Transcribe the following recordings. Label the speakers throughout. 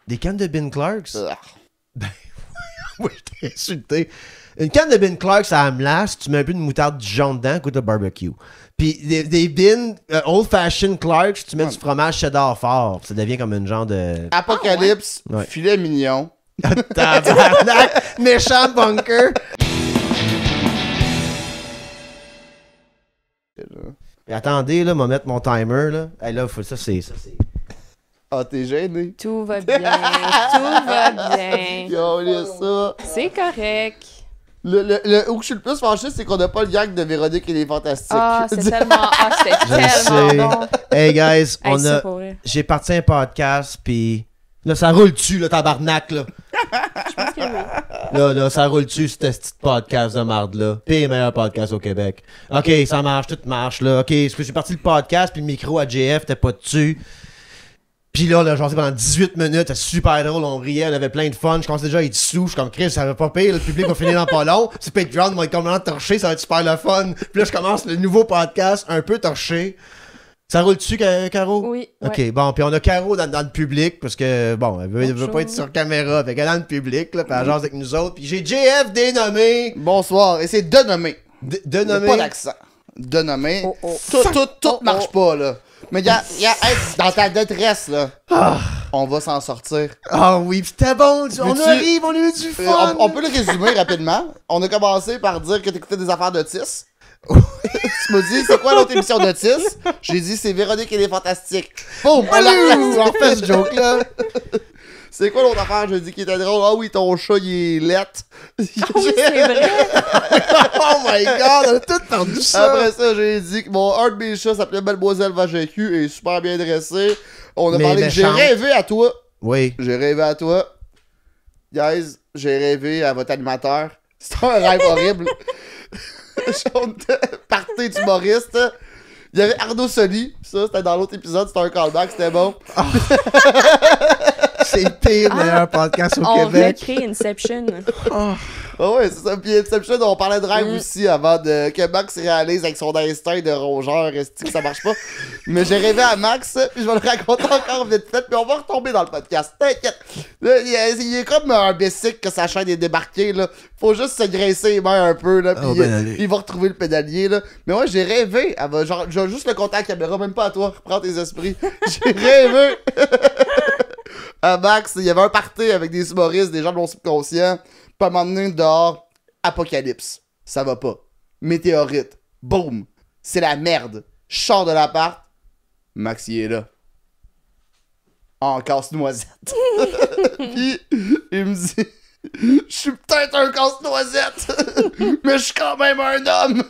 Speaker 1: Des cannes de Ben Clarks?
Speaker 2: Ah.
Speaker 1: Ben, oui, je t'ai insulté. Une canne de Ben Clarks à Amlas, tu mets un peu de moutarde Dijon dedans, goûte le barbecue. Puis des bins Old Fashioned Clarks, tu mets du fromage cheddar fort. Ça devient comme une genre de...
Speaker 2: Apocalypse,
Speaker 1: Ouais.
Speaker 2: filet mignon.
Speaker 1: Tabarnak! Méchant bunker! Et attendez, là, on va mettre mon timer, là. Hey, là, faut, ça, c'est...
Speaker 2: Ah, t'es gêné.
Speaker 3: Tout va bien, tout va bien.
Speaker 2: Regardez ça.
Speaker 3: C'est correct.
Speaker 2: Où je suis le plus fâché, c'est qu'on n'a pas le gag de Véronique et les Fantastiques.
Speaker 3: Ah, c'est tellement... Ah, c'était
Speaker 1: Je
Speaker 3: tellement
Speaker 1: sais.
Speaker 3: bon.
Speaker 1: Hey, guys,
Speaker 3: Hey,
Speaker 1: on
Speaker 3: ça,
Speaker 1: a...
Speaker 3: pour vrai.
Speaker 1: J'ai parti un podcast, puis... Là, ça roule dessus, là, tabarnak, là.
Speaker 3: Je pense que oui.
Speaker 1: Là, ça roule dessus, ce petit podcast de marde-là. Pis meilleur podcast au Québec. OK, ça marche, tout marche, là. OK, j'ai parti le podcast, puis le micro à JF, t'es pas dessus. Puis là, j'en sais pendant 18 minutes, c'était super drôle, on riait, on avait plein de fun. Je commençais déjà à être sous, je suis comme Chris, ça va pas pire, le public va finir dans pas long. C'est Patreon, on va être complètement torché, ça va être super le fun. Puis là, je commence le nouveau podcast, un peu torché. Ça roule dessus, Caro?
Speaker 3: Oui.
Speaker 1: OK,
Speaker 3: ouais.
Speaker 1: bon, puis on a Caro dans le public, parce que, bon, elle veut
Speaker 3: Bonjour.
Speaker 1: pas être sur caméra, fait qu'elle est dans le public, là, puis elle jase avec nous autres. Puis j'ai JF dénommé,
Speaker 2: Bonsoir. Et c'est dénommé.
Speaker 1: dénommé.
Speaker 2: Pas d'accent. Dénommé.
Speaker 3: Oh, oh.
Speaker 2: Tout marche pas, là. Mais dans ta détresse, là, on va s'en sortir.
Speaker 1: Ah oui, pis c'était bon, on
Speaker 2: Veux-tu-
Speaker 1: arrive, on a eu du fun.
Speaker 2: On peut le résumer rapidement. On a commencé par dire que t'écoutais des affaires d'Otis. Tu m'as dit, c'est quoi l'autre émission d'Otis? J'ai dit, c'est Véronique et les Fantastiques. Boum!
Speaker 1: On refait ce joke-là.
Speaker 2: C'est quoi l'autre affaire? J'ai dit qui était drôle. Ah oui, ton chat, il est lettre.
Speaker 3: Oui, c'est vrai.
Speaker 1: Oh my god, on a tout perdu ça.
Speaker 2: Après ça, j'ai dit que mon un de mes chats s'appelait Mademoiselle Vachecu et est super bien dressé. On a
Speaker 1: Mais
Speaker 2: parlé que j'ai
Speaker 1: méchante.
Speaker 2: rêvé à toi.
Speaker 1: Oui.
Speaker 2: J'ai rêvé à toi. Guys, j'ai rêvé à votre animateur. C'était un rêve horrible. Partez d'humoriste. Il y avait Arnaud Soli. Ça, c'était dans l'autre épisode. C'était un callback. C'était bon.
Speaker 1: C'est le pire meilleur podcast au
Speaker 3: On
Speaker 1: Québec.
Speaker 3: recrée Inception.
Speaker 2: Ah ouais, c'est ça. Puis Inception, on parlait de rêve aussi avant que Max réalise avec son instinct de rongeur. Est-ce que ça marche pas? Mais j'ai rêvé à Max, puis je vais le raconter encore vite fait, puis on va retomber dans le podcast. T'inquiète. Là, il est comme un bicycle que sa chaîne est débarquée, là. Faut juste se graisser les mains un peu, là, puis il va retrouver le pédalier, là. Mais ouais, j'ai rêvé. Genre, j'ai juste le contact caméra, même pas à toi. Reprends tes esprits. J'ai rêvé. À Max, il y avait un party avec des humoristes, des gens de mon subconscient. Puis à un moment donné, dehors, apocalypse. Ça va pas. Météorite. Boum. C'est la merde. Je sors de l'appart. Max, il est là. En casse-noisette. Puis, il me dit, je suis peut-être un casse-noisette, mais je suis quand même un homme.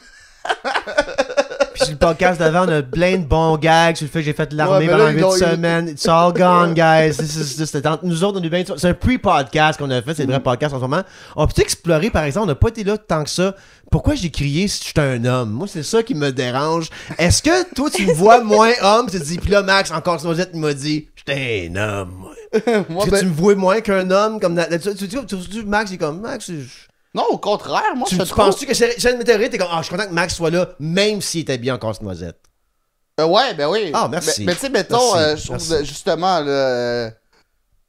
Speaker 1: Puis sur le podcast d'avant, on a plein de bons gags sur le fait que j'ai fait de l'armée
Speaker 2: Ouais, mais là,
Speaker 1: pendant 8
Speaker 2: ils ont-
Speaker 1: semaines. It's all gone, guys. C'était entre nous autres, on a eu bien... C'est un pre-podcast qu'on a fait, c'est le vrai podcast en ce moment. On peut explorer, par exemple, on n'a pas été là tant que ça. Pourquoi j'ai crié si je suis un homme? Moi, c'est ça qui me dérange. Est-ce que toi, tu me vois moins homme? Tu te dis, puis là, Max, encore Casse-Noisette, il m'a dit, j'étais un homme, moi.
Speaker 2: Moi,
Speaker 1: Est-ce que tu me vois moins qu'un homme? Comme Max, il est comme, Max,
Speaker 2: non, au contraire, moi,
Speaker 1: tu
Speaker 2: je fais trop...
Speaker 1: penses-tu que c'est une météorite? T'es comme, ah, je suis content que Max soit là, même s'il était bien en Casse-Noisette.
Speaker 2: Ouais, ben oui.
Speaker 1: Ah, merci.
Speaker 2: Mais tu sais, mettons,
Speaker 1: Merci,
Speaker 2: je trouve
Speaker 1: merci.
Speaker 2: justement, là,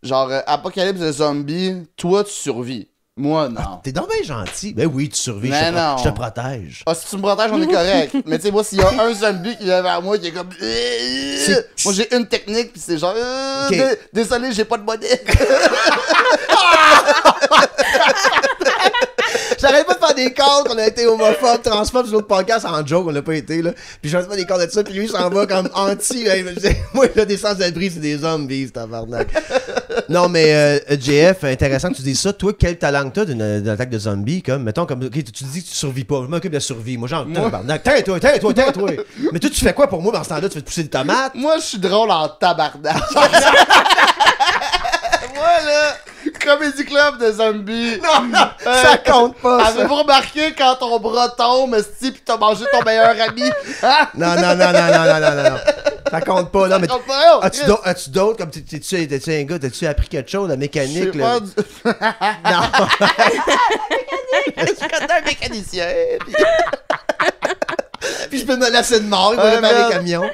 Speaker 2: genre, apocalypse de zombies, toi, tu survis. Moi, non.
Speaker 1: T'es donc bien gentil. Ben oui, tu survis,
Speaker 2: Mais non.
Speaker 1: je te protège.
Speaker 2: Ah, si tu me protèges, on est correct. Mais tu sais, moi, s'il y a un zombie qui vient vers moi, qui est comme... Moi, j'ai une technique, pis c'est genre...
Speaker 1: Ok.
Speaker 2: Désolé, j'ai pas de monnaie.
Speaker 1: J'arrête pas de faire des calls qu'on a été homophobe, transphobe sur l'autre podcast en joke, on l'a pas été, là. Puis j'arrête pas des calls de ça, puis lui, il s'en va comme anti. Moi, là, des sans-abri, c'est des zombies, tabarnak. Non, mais JF, intéressant que tu dises ça. Toi, quel talent que t'as d'une attaque de zombies, comme, mettons, comme, ok, tu dis que tu survis pas. Je m'occupe de la survie. Moi, genre, tabarnak. Tais-toi. Mais toi, tu fais quoi pour moi dans ce temps-là? Tu fais pousser des tomates?
Speaker 2: Moi, je suis drôle en tabarnak. Moi, là, Comedy Club de zombies.
Speaker 1: Non, ça compte pas, ça.
Speaker 2: Avez-vous remarqué quand ton bras tombe, esti, pis t'as mangé ton meilleur ami? Hein?
Speaker 1: Non. Ça compte pas, non, mais.
Speaker 2: Ça compte pas,
Speaker 1: As-tu d'autres, comme t'es-tu un gars, t'as-tu appris quelque chose, la mécanique,
Speaker 2: Je sais
Speaker 1: là?
Speaker 2: pas
Speaker 1: Non.
Speaker 2: Je connais un mécanicien. Puis...
Speaker 1: Puis je peux me laisser de mort, il va réparer
Speaker 2: merde.
Speaker 1: les camions.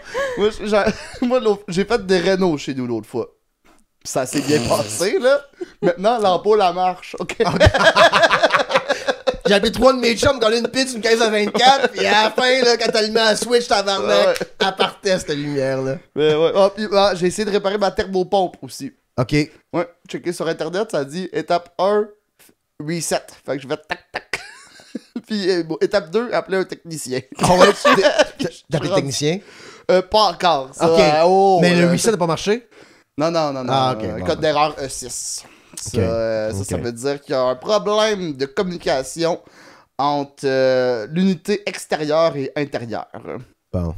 Speaker 2: Moi, j'ai fait des rénaux chez nous l'autre fois. Ça s'est bien passé, là. Maintenant, l'ampoule, elle marche, OK?
Speaker 1: J'ai appelé 3 de mes chums qui ont une pizza, une 15 à 24, puis à la fin, là, quand t'as allumé la switch, tabarnak, elle partait cette lumière-là.
Speaker 2: Mais ouais. Ah, puis, j'ai essayé de réparer ma thermopompe aussi.
Speaker 1: OK.
Speaker 2: Ouais, checké sur Internet, ça dit étape 1, reset. Fait que je vais tac. Puis étape 2, appeler un technicien.
Speaker 1: Ah ouais, t'as appelé le technicien?
Speaker 2: Pas encore. Ça,
Speaker 1: OK. Mais le reset n'a pas marché?
Speaker 2: Non.
Speaker 1: Ah, OK.
Speaker 2: Code d'erreur E6. Ça veut dire qu'il y a un problème de communication entre l'unité extérieure et intérieure.
Speaker 1: Bon.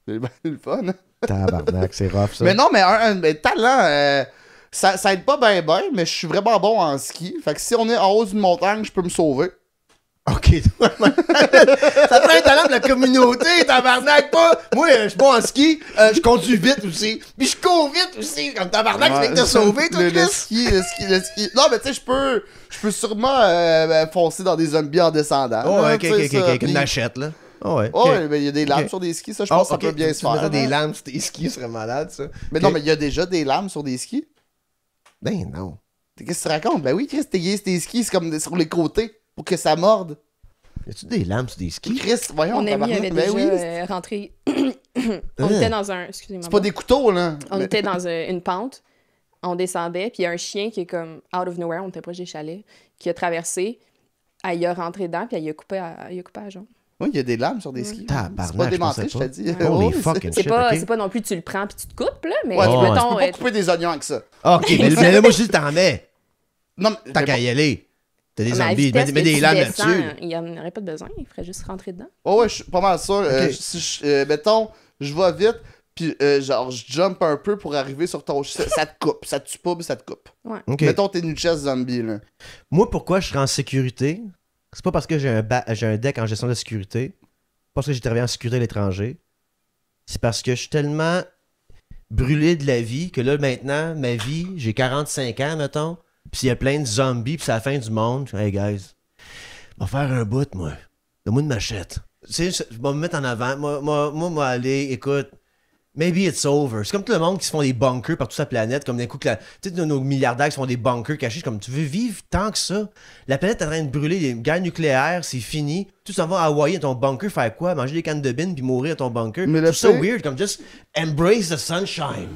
Speaker 2: C'est le fun, hein?
Speaker 1: Tabarnak, c'est rough, ça.
Speaker 2: Mais non, mais un talent, ça aide pas ben, mais je suis vraiment bon en ski. Fait que si on est en haut d'une montagne, je peux me sauver.
Speaker 1: OK. Ça prend un talent de la communauté, tabarnak, pas. Moi, je suis bon en ski, je conduis vite aussi. Puis je cours vite aussi. Comme tabarnak, tu viens de te sauver, toi,
Speaker 2: le
Speaker 1: Chris.
Speaker 2: ski. Non, mais tu sais, je peux sûrement foncer dans des zombies en descendant.
Speaker 1: Oh,
Speaker 2: là,
Speaker 1: OK,
Speaker 2: tu sais, ça.
Speaker 1: avec une machette, là. Oh, ouais.
Speaker 2: Oh, ouais, mais il y a des lames sur des skis, ça, je pense que ça peut bien se faire.
Speaker 1: Des lames sur tes skis, ce serait malade, ça.
Speaker 2: Mais non, mais il y a déjà des lames sur des skis.
Speaker 1: Ben non.
Speaker 2: Qu'est-ce que tu racontes? Ben oui, Chris, tes skis, c'est comme sur les côtés pour que ça morde.
Speaker 1: Y a-tu des lames sur des skis?
Speaker 2: Chris, voyons,
Speaker 3: Mon ami avait
Speaker 2: ben
Speaker 3: déjà rentré. On était dans un. Excusez-moi.
Speaker 2: c'est pas des couteaux, là.
Speaker 3: On était dans une pente. On descendait, puis il y a un chien qui est comme out of nowhere, on était proche des chalets, qui a traversé. Elle y a rentré dedans, puis elle y a coupé la jambe.
Speaker 2: Oui, il y a des lames sur des skis.
Speaker 1: Tabarnak,
Speaker 2: C'est pas
Speaker 1: je
Speaker 2: démenté,
Speaker 1: pensais
Speaker 2: je
Speaker 1: pas.
Speaker 2: te dis.
Speaker 1: Holy
Speaker 2: Ouais,
Speaker 1: fucking
Speaker 3: C'est
Speaker 1: shit,
Speaker 3: pas,
Speaker 1: OK.
Speaker 3: c'est pas non plus tu le prends puis tu te coupes, là, mais
Speaker 2: Ouais,
Speaker 1: Oh,
Speaker 2: tu
Speaker 3: mettons.
Speaker 2: peux pas couper des oignons avec ça.
Speaker 1: OK, mais là, moi, je dis t'en mets.
Speaker 2: Non, mais
Speaker 1: Tant qu'à y aller. T'as des
Speaker 3: Mais à la
Speaker 1: zombies,
Speaker 3: vitesse
Speaker 1: mets
Speaker 3: que
Speaker 1: des
Speaker 3: tu
Speaker 1: lames
Speaker 3: descends,
Speaker 1: là-dessus.
Speaker 3: il n'y en aurait pas de besoin, il ferait juste rentrer dedans.
Speaker 2: ouais, je suis pas mal sûr.
Speaker 1: Ok.
Speaker 2: Si mettons, je vais vite, puis genre, je jump un peu pour arriver sur ton... Ça te coupe. Ça te tue pas, mais ça te coupe.
Speaker 1: OK.
Speaker 2: Mettons, t'es une chaise zombie, là.
Speaker 1: Moi, pourquoi je serais en sécurité? C'est pas parce que j'ai un deck en gestion de sécurité. Pas parce que j'ai travaillé en sécurité à l'étranger. C'est parce que je suis tellement brûlé de la vie que là, maintenant, ma vie, j'ai 45 ans, mettons. Puis il y a plein de zombies, puis c'est la fin du monde. Hey, guys, je vais faire un bout, moi. Donne-moi une machette. Tu sais, je vais me mettre en avant. Moi, aller, écoute, maybe it's over. C'est comme tout le monde qui se font des bunkers partout sur la planète, comme d'un coup, tu sais, nos milliardaires qui se font des bunkers cachés. Comme tu veux vivre tant que ça. La planète est en train de brûler, les guerres nucléaires, c'est fini. Tu s'en vas à Hawaï à ton bunker, faire quoi? Manger des cannes de bine puis mourir à ton bunker.
Speaker 2: Mais le
Speaker 1: c'est so
Speaker 2: pire-
Speaker 1: weird, comme just embrace the sunshine.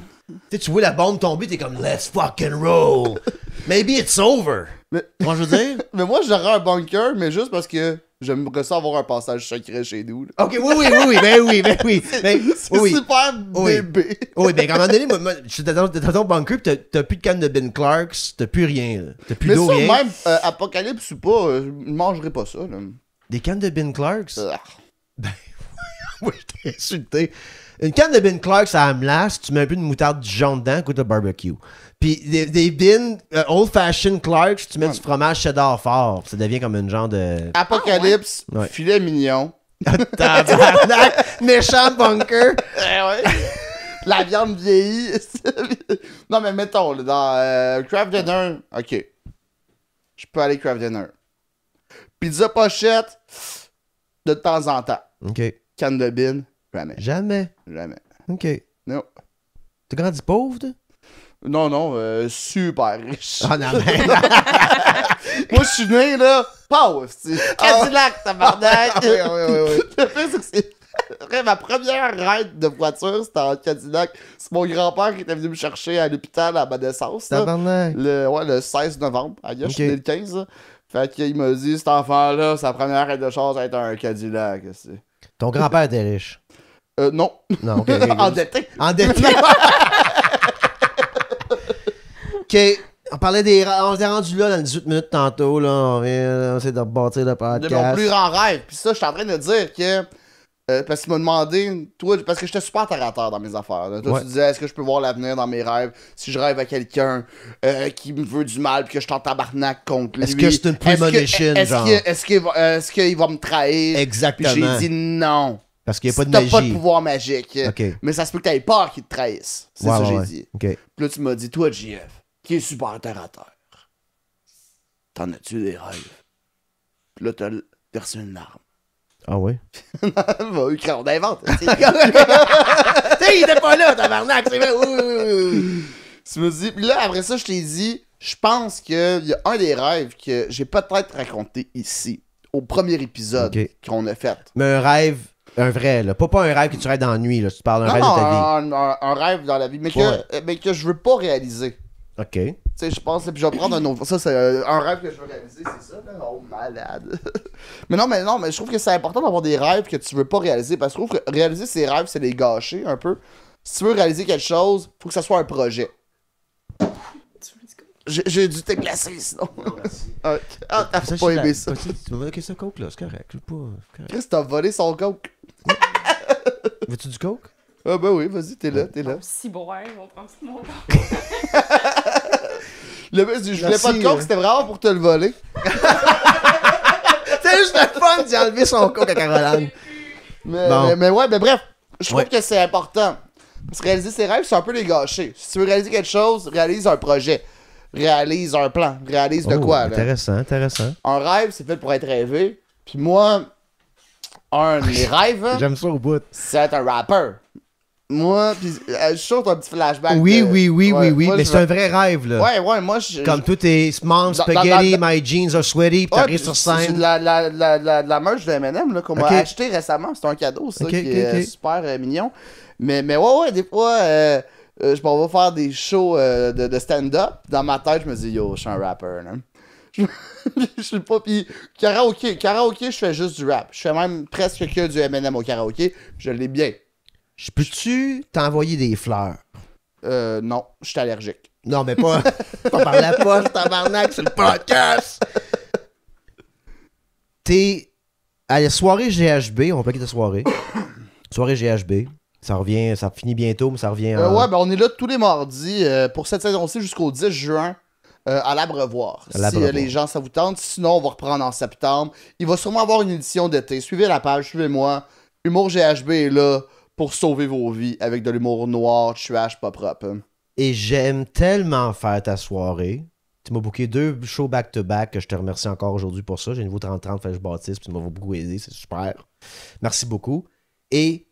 Speaker 1: Tu vois la bombe tomber, t'es comme let's fucking roll. Maybe it's over.
Speaker 2: Mais-
Speaker 1: Comment je veux dire?
Speaker 2: Mais moi, j'aurais un bunker, mais juste parce que j'aimerais ça avoir un passage secret chez nous, là.
Speaker 1: Ok, oui, ben oui.
Speaker 2: C'est
Speaker 1: Oui.
Speaker 2: super
Speaker 1: Oui.
Speaker 2: bébé.
Speaker 1: Oui, ben à un moment donné, moi je suis dans ton bunker pis t'as plus de canne de Ben Clarks, t'as plus rien, là. T'as plus
Speaker 2: Mais
Speaker 1: d'eau,
Speaker 2: ça,
Speaker 1: rien.
Speaker 2: même apocalypse ou pas, je mangerai pas ça, là.
Speaker 1: Des cannes de Ben Clarks?
Speaker 2: Ah.
Speaker 1: Oui, je t'ai insulté. Une canne de Ben Clarks à Amlas, tu mets un peu de moutarde Dijon dedans, goûte le barbecue. Puis des bins old-fashioned Clarks, tu mets du fromage cheddar fort. Ça devient comme une genre de...
Speaker 2: Apocalypse,
Speaker 1: Ouais.
Speaker 2: filet mignon.
Speaker 1: Tabarnak! Méchant bunker!
Speaker 2: La viande vieillie. Non, mais mettons, là, dans Craft Dinner, ok. Je peux aller Craft Dinner. Pizza pochette, de temps en temps.
Speaker 1: OK.
Speaker 2: Canne de bin, jamais.
Speaker 1: Jamais.
Speaker 2: Jamais.
Speaker 1: OK.
Speaker 2: Non.
Speaker 1: T'as grandi pauvre, toi?
Speaker 2: Non, super riche.
Speaker 1: Ah non, mais...
Speaker 2: Moi, je suis né, là, pauvre, c'est Cadillac, tabarnak.
Speaker 1: oui.
Speaker 2: Le pire, c'est que c'est... Ma première ride de voiture, c'était en Cadillac. C'est mon grand-père qui était venu me chercher à l'hôpital à ma naissance. Là.
Speaker 1: Tabarnak.
Speaker 2: Le 16 novembre. Je suis
Speaker 1: Ok.
Speaker 2: né le 15. Là. Fait qu'il m'a dit, cet enfant-là, sa première ride de char, ça va être un Cadillac.
Speaker 1: Ton grand-père était riche.
Speaker 2: Non.
Speaker 1: Non, OK.
Speaker 2: Endetté.
Speaker 1: Endetté. OK. On parlait on s'est rendu là dans les 18 minutes tantôt. Là. On vient essayer de rebâtir le
Speaker 2: De
Speaker 1: podcast.
Speaker 2: mon plus grand rêve. Puis ça, je suis en train de dire que... parce qu'il m'a demandé, toi, parce que j'étais super terre à terre dans mes affaires. Là. Toi,
Speaker 1: Ouais.
Speaker 2: tu disais, est-ce que je peux voir l'avenir dans mes rêves? Si je rêve à quelqu'un qui me veut du mal, puis que je t'en tabarnak contre lui.
Speaker 1: Est-ce que c'est une premonition, genre?
Speaker 2: Est-ce qu'il va me trahir?
Speaker 1: Exactement.
Speaker 2: Puis j'ai dit non.
Speaker 1: Parce qu'il n'y a pas de
Speaker 2: T'as
Speaker 1: magie.
Speaker 2: pas de pouvoir magique.
Speaker 1: OK.
Speaker 2: Mais ça se peut que t'aies peur qu'il te trahisse. C'est ça que j'ai dit.
Speaker 1: OK.
Speaker 2: Puis là, tu m'as dit, toi, JF, qui est super terre à terre, t'en as-tu des rêves? Puis là, t'as reçu une arme.
Speaker 1: Ah ouais?
Speaker 2: On invente.
Speaker 1: Tu sais, il était pas là, tabarnak, c'est vrai. Oui.
Speaker 2: Tu me dis, puis là, après ça, je t'ai dit, je pense qu'il y a un des rêves que j'ai peut-être raconté ici, au premier épisode
Speaker 1: Ok.
Speaker 2: qu'on a fait.
Speaker 1: Mais un rêve, un vrai, là. Pas un rêve que tu rêves dans la nuit, là. Tu parles d'un
Speaker 2: Non,
Speaker 1: rêve
Speaker 2: non,
Speaker 1: de ta vie.
Speaker 2: un rêve dans la vie, mais
Speaker 1: Ouais.
Speaker 2: que je veux pas réaliser.
Speaker 1: Ok.
Speaker 2: Tu sais, je pense, puis je vais prendre un autre. Ça, c'est un rêve que je veux réaliser, c'est ça, là. Oh, malade. mais non, je trouve que c'est important d'avoir des rêves que tu veux pas réaliser, parce que je trouve que réaliser ses rêves, c'est les gâcher un peu. Si tu veux réaliser quelque chose, faut que ça soit un projet. J'ai dû te classer, sinon. Ah, t'as pas aimé ça.
Speaker 1: Tu vas ok, ça coke, là. C'est correct. Je veux pas. c'est correct.
Speaker 2: Chris, t'as volé son coke.
Speaker 1: Veux-tu du coke?
Speaker 2: Ah, ben oui, vas-y, t'es là.
Speaker 3: Si bon, ouais, on prend tout mon
Speaker 2: Je voulais
Speaker 1: Merci,
Speaker 2: pas de coke, c'était vraiment pour te le voler.
Speaker 1: C'est juste le fun d'y enlever son coke à Caroline. Bon.
Speaker 2: Mais ouais, mais bref, je trouve
Speaker 1: Ouais.
Speaker 2: que c'est important. Parce que réaliser ses rêves, c'est un peu les gâcher. Si tu veux réaliser quelque chose, réalise un projet. Réalise un plan. Réalise de quoi, là.
Speaker 1: Intéressant.
Speaker 2: Un rêve, c'est fait pour être rêvé. Puis moi, un de mes rêves,
Speaker 1: J'aime ça au bout.
Speaker 2: c'est être un rappeur. Moi, pis je suis sûr que t'as un petit flashback.
Speaker 1: Oui,
Speaker 2: de- Ouais, moi,
Speaker 1: mais
Speaker 2: je
Speaker 1: c'est un
Speaker 2: veux-
Speaker 1: vrai rêve, là.
Speaker 2: Ouais, moi, je.
Speaker 1: Comme tout est small
Speaker 2: Dans-
Speaker 1: spaghetti,
Speaker 2: dans-
Speaker 1: my jeans are sweaty, pis
Speaker 2: Ouais,
Speaker 1: t'arrives sur
Speaker 2: c'est
Speaker 1: scène.
Speaker 2: de la merch de M&M là, qu'on
Speaker 1: Ok.
Speaker 2: m'a acheté récemment. C'est un cadeau, ça,
Speaker 1: Ok,
Speaker 2: qui est
Speaker 1: ok.
Speaker 2: super mignon. Mais ouais, des fois, je m'en vais faire des shows de stand-up. Dans ma tête, je me dis, yo, je suis un rapper, là. Je suis pas. Puis karaoké, je fais juste du rap. Je fais même presque que du M&M au karaoké. Je l'ai bien.
Speaker 1: Peux-tu t'envoyer des fleurs?
Speaker 2: Non, je suis allergique.
Speaker 1: Non, mais pas, pas par la poche, tabarnak, c'est le podcast! T'es à la soirée GHB, on peut quitter la soirée. Soirée GHB. Ça revient, ça finit bientôt, mais ça revient en...
Speaker 2: Ouais, ben on est là tous les mardis pour cette saison-ci jusqu'au 10 juin à l'Abreuvoir.
Speaker 1: À l'Abreuvoir.
Speaker 2: Si les gens, ça vous tente. Sinon, on va reprendre en septembre. Il va sûrement avoir une édition d'été. Suivez la page, suivez-moi. Humour GHB est là pour sauver vos vies avec de l'humour noir, trash, pas propre.
Speaker 1: Et j'aime tellement faire ta soirée. Tu m'as booké 2 shows back-to-back, que je te remercie encore aujourd'hui pour ça. J'ai nouveau 30-30, fait que je bâtisse, puis tu m'as beaucoup aidé, c'est super. Merci beaucoup. Et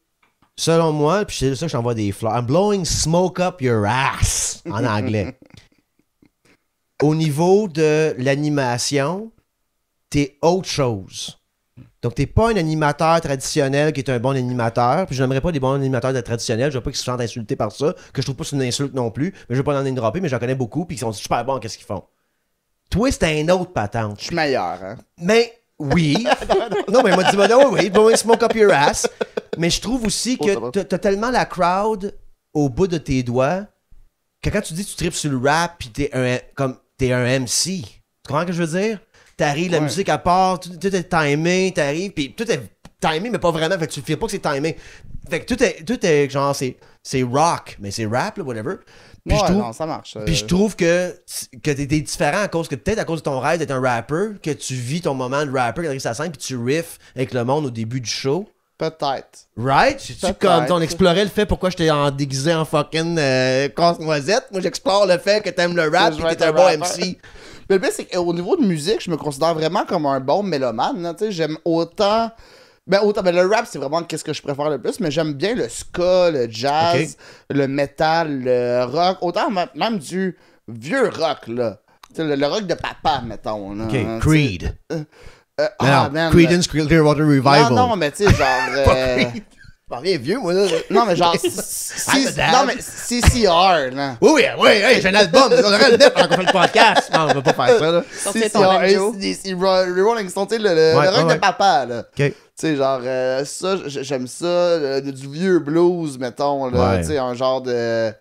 Speaker 1: selon moi, puis c'est ça que je t'envoie des fleurs, I'm blowing smoke up your ass, en anglais. Au niveau de l'animation, t'es autre chose. Donc, t'es pas un animateur traditionnel qui est un bon animateur. Puis, je n'aimerais pas des bons animateurs traditionnels. Je veux pas qu'ils se sentent insultés par ça. Que je trouve pas que c'est une insulte non plus. Mais je veux pas en dropper, mais j'en connais beaucoup. Puis, ils sont super bons en qu'est-ce qu'ils font. Toi, c'est un autre patente.
Speaker 2: Je suis meilleur, hein.
Speaker 1: Mais, oui. Non, mais il m'a dit, oui, blowing smoke up your ass. Mais je trouve aussi
Speaker 2: Oh, ça
Speaker 1: que
Speaker 2: va.
Speaker 1: t'as tellement la crowd au bout de tes doigts que quand tu dis que tu tripes sur le rap puis t'es un MC. Tu comprends ce que je veux dire? T'arrives, la
Speaker 2: Ouais.
Speaker 1: musique à part, tout est timé, t'arrives, puis tout est timé, mais pas vraiment, fait que tu ne fais pas que c'est timé. Fait que tout est genre, c'est rock, mais c'est rap, là, whatever. Puis
Speaker 2: Ouais,
Speaker 1: je trouve,
Speaker 2: non, ça marche.
Speaker 1: puis je trouve que t'es différent à cause que peut-être à cause de ton rêve d'être un rapper, que tu vis ton moment de rapper quand t'arrives sur la scène, puis tu riffs avec le monde au début du show.
Speaker 2: Peut-être.
Speaker 1: Right? C'est-tu
Speaker 2: Peut-être.
Speaker 1: comme on explorait le fait pourquoi j'étais déguisé en fucking casse-noisette? Moi, j'explore le fait que t'aimes le rap
Speaker 2: Que je
Speaker 1: et
Speaker 2: veux
Speaker 1: que
Speaker 2: être
Speaker 1: t'es un
Speaker 2: un
Speaker 1: bon
Speaker 2: rappeur.
Speaker 1: MC.
Speaker 2: Mais le pire, c'est qu'au niveau de musique, je me considère vraiment comme un bon mélomane. Là, tu sais, j'aime autant. Ben, le rap, c'est vraiment qu'est-ce que je préfère le plus, mais j'aime bien le ska, le jazz, le metal, le rock, autant même du vieux rock, là. Tu sais, le rock de papa, mettons. Là,
Speaker 1: OK,
Speaker 2: hein,
Speaker 1: Creed.
Speaker 2: tu sais.
Speaker 1: Non,
Speaker 2: Man,
Speaker 1: Creedence Clearwater Revival.
Speaker 2: Non, mais tu sais, genre.
Speaker 1: Pas Creed. Je m'en viens vieux, moi, là.
Speaker 2: Non, mais genre.
Speaker 1: I'm a dad.
Speaker 2: Non, mais CCR, là.
Speaker 1: Oui, hey, j'ai un album. On aurait le net pendant qu'on fait le podcast. Non, on va pas faire ça, là.
Speaker 3: Sortez ton
Speaker 2: CCR,
Speaker 3: banjo.
Speaker 2: les Rolling Stones, tu sais, le rock
Speaker 1: ouais.
Speaker 2: de papa, là.
Speaker 1: OK.
Speaker 2: Tu sais, genre, ça, j'aime ça. Du vieux blues, mettons, là.
Speaker 1: Ouais.
Speaker 2: Tu sais, un genre de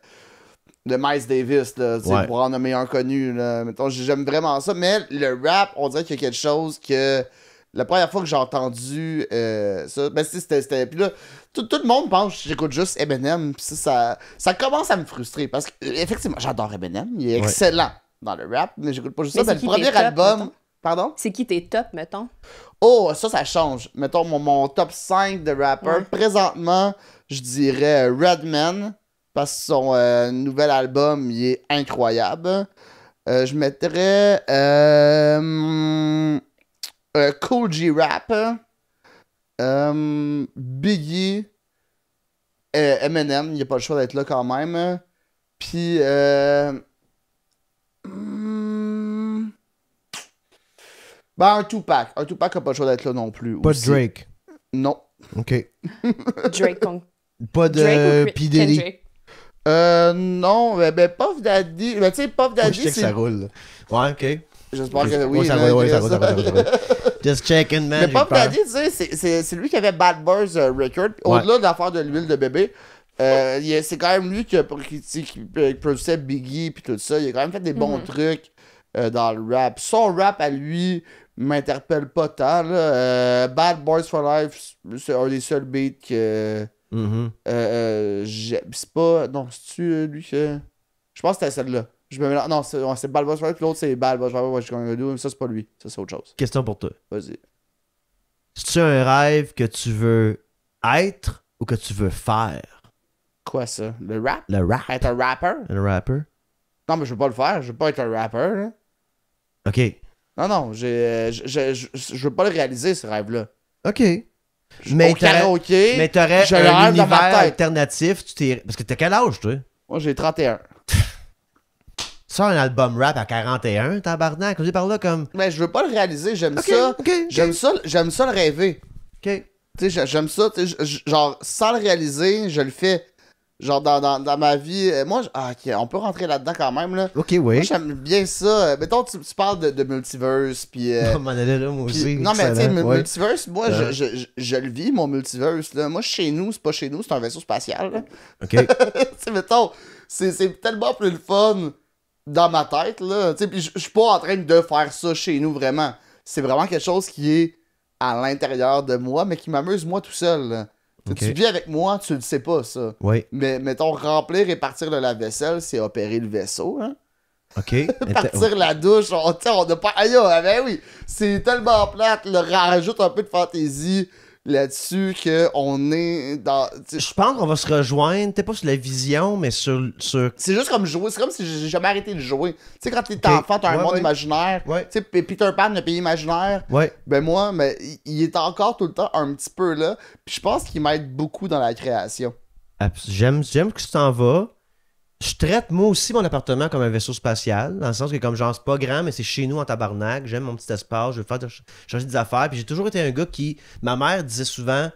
Speaker 2: Miles Davis, là. Tu sais,
Speaker 1: Ouais.
Speaker 2: pour en nommer un connu, là. Mettons, j'aime vraiment ça. Mais le rap, on dirait qu'il y a quelque chose que. La première fois que j'ai entendu ça, ben c'était. Puis là, tout le monde pense que j'écoute juste Eminem. Puis ça commence à me frustrer. Parce que, effectivement, j'adore Eminem. Il est
Speaker 1: Ouais.
Speaker 2: excellent dans le rap. Mais j'écoute pas juste
Speaker 3: Mais
Speaker 2: ça.
Speaker 3: c'est
Speaker 2: Mais
Speaker 3: qui
Speaker 2: le premier
Speaker 3: tes tops,
Speaker 2: album.
Speaker 3: mettons?
Speaker 2: Pardon?
Speaker 3: C'est qui tes top, mettons?
Speaker 2: Oh, ça change. Mettons mon top 5 de rappers.
Speaker 3: Ouais.
Speaker 2: Présentement, je dirais Redman. Parce que son nouvel album, il est incroyable. Je mettrais Cool G Rap. Biggie. Eminem, il n'y a pas le choix d'être là quand même. Puis, ben, un Tupac. Un Tupac n'a pas le choix d'être là non plus.
Speaker 1: Pas de
Speaker 2: aussi.
Speaker 1: Drake.
Speaker 2: Non.
Speaker 1: OK.
Speaker 3: Drake contre
Speaker 1: Pas de P. Diddy.
Speaker 3: Kendrick.
Speaker 2: Non, ben, Puff Daddy. Ben, tu sais, Puff
Speaker 1: Moi,
Speaker 2: Daddy,
Speaker 1: je sais que
Speaker 2: c'est.
Speaker 1: ça roule. Ouais, OK.
Speaker 2: J'espère que oui.
Speaker 1: Ouais, ça
Speaker 2: là,
Speaker 1: roule, ouais,
Speaker 2: que
Speaker 1: ça roule, ça roule, ça roule. Just checking, man.
Speaker 2: Mais
Speaker 1: j'ai
Speaker 2: Puff
Speaker 1: peur.
Speaker 2: Daddy, tu sais, c'est lui qui avait Bad Boys Record. Au-delà de l'affaire de l'huile de bébé, c'est quand même lui qui produisait Biggie puis tout ça. Il a quand même fait des bons trucs dans le rap. Son rap à lui m'interpelle pas tant. Là. Bad Boys for Life, c'est un des seuls beats que. C'est pas. Non, c'est-tu lui que. Je pense que c'était celle-là. Non, c'est Bad Boys for Life, puis l'autre c'est Bad Boys for Life, mais ça c'est pas lui. Ça c'est autre chose.
Speaker 1: Question pour toi.
Speaker 2: Vas-y.
Speaker 1: C'est-tu un rêve que tu veux être ou que tu veux faire?
Speaker 2: Quoi ça? Le rap?
Speaker 1: Le rap.
Speaker 2: Être un rapper?
Speaker 1: Un rapper?
Speaker 2: Non, mais je veux pas le faire. Je veux pas être un rapper. Là.
Speaker 1: OK.
Speaker 2: Non, je veux pas le réaliser, ce rêve-là.
Speaker 1: OK.
Speaker 2: Au karaoké,
Speaker 1: mais t'aurais
Speaker 2: j'ai le
Speaker 1: un
Speaker 2: rêve dans ma
Speaker 1: univers
Speaker 2: tête.
Speaker 1: alternatif. Parce que t'as quel âge, toi?
Speaker 2: Moi, j'ai 31.
Speaker 1: Sors un album rap à 41, tabarnak. Je dis par là comme...
Speaker 2: Mais je veux pas le réaliser. J'aime
Speaker 1: OK,
Speaker 2: ça.
Speaker 1: OK.
Speaker 2: J'aime ça le rêver.
Speaker 1: OK.
Speaker 2: Tu sais, j'aime ça. Tu sais, genre, sans le réaliser, je le fais. Genre, dans ma vie. Moi, ok, on peut rentrer là-dedans quand même, là.
Speaker 1: OK, oui.
Speaker 2: Moi, j'aime bien ça. Mettons, tu parles de multiverse, puis...
Speaker 1: On m'en allait là, moi
Speaker 2: puis-
Speaker 1: aussi.
Speaker 2: non, mais tu sais,
Speaker 1: Excellent. Ouais.
Speaker 2: multiverse, moi, je le vis, mon multiverse, là. Moi, chez nous, c'est pas chez nous, c'est un vaisseau spatial, là.
Speaker 1: OK.
Speaker 2: Tu sais, mettons, c'est tellement plus le fun dans ma tête, là. Tu sais, puis je suis pas en train de faire ça chez nous, vraiment. C'est vraiment quelque chose qui est à l'intérieur de moi, mais qui m'amuse moi tout seul, là.
Speaker 1: Ok.
Speaker 2: Tu vis avec moi, tu le sais pas, ça.
Speaker 1: Oui.
Speaker 2: Mais, mettons, remplir et partir le lave-vaisselle, c'est opérer le vaisseau, hein.
Speaker 1: OK.
Speaker 2: Partir la douche, on n'a pas... Aïe, ben oui, c'est tellement plate, le rajoute un peu de fantaisie là-dessus qu'on est dans...
Speaker 1: Je pense qu'on va se rejoindre, peut-être pas sur la vision, mais sur...
Speaker 2: C'est juste comme jouer, c'est comme si j'ai jamais arrêté de jouer. Tu sais, quand t'es
Speaker 1: Ok.
Speaker 2: enfant, t'as un
Speaker 1: Ouais,
Speaker 2: monde
Speaker 1: ouais.
Speaker 2: imaginaire.
Speaker 1: Ouais.
Speaker 2: Tu sais, Peter Pan, le pays imaginaire.
Speaker 1: Ouais.
Speaker 2: Ben moi, mais il est encore tout le temps un petit peu là. Puis je pense qu'il m'aide beaucoup dans la création.
Speaker 1: J'aime que tu t'en vas. Je traite moi aussi mon appartement comme un vaisseau spatial, dans le sens que comme genre c'est pas grand, mais c'est chez nous en tabarnak, j'aime mon petit espace, je veux faire changer des affaires, puis j'ai toujours été un gars qui, ma mère disait souvent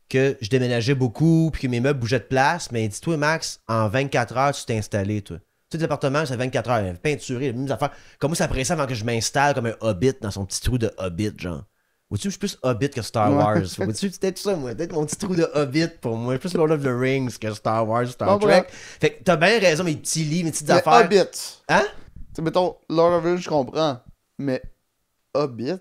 Speaker 1: que je déménageais beaucoup, puis que mes meubles bougeaient de place, mais elle dit toi Max, en 24 heures tu t'es installé toi. Tu sais, l'appartement c'est 24 heures, il avait peinturé, les mêmes affaires, comme moi ça pressait avant que je m'installe comme un hobbit dans son petit trou de hobbit genre. Vois-tu, je suis plus Hobbit que Star Wars. Vois-tu, c'est peut-être ça, moi. Peut-être mon petit trou de Hobbit pour moi. Plus Lord of the Rings que Star Wars, Star Trek.
Speaker 2: Ouais.
Speaker 1: Fait que t'as bien raison, mes petits lits, mes petites
Speaker 2: Mais
Speaker 1: affaires.
Speaker 2: Hobbit.
Speaker 1: Hein?
Speaker 2: Tu sais, mettons, Lord of the Rings, je comprends. Mais Hobbit.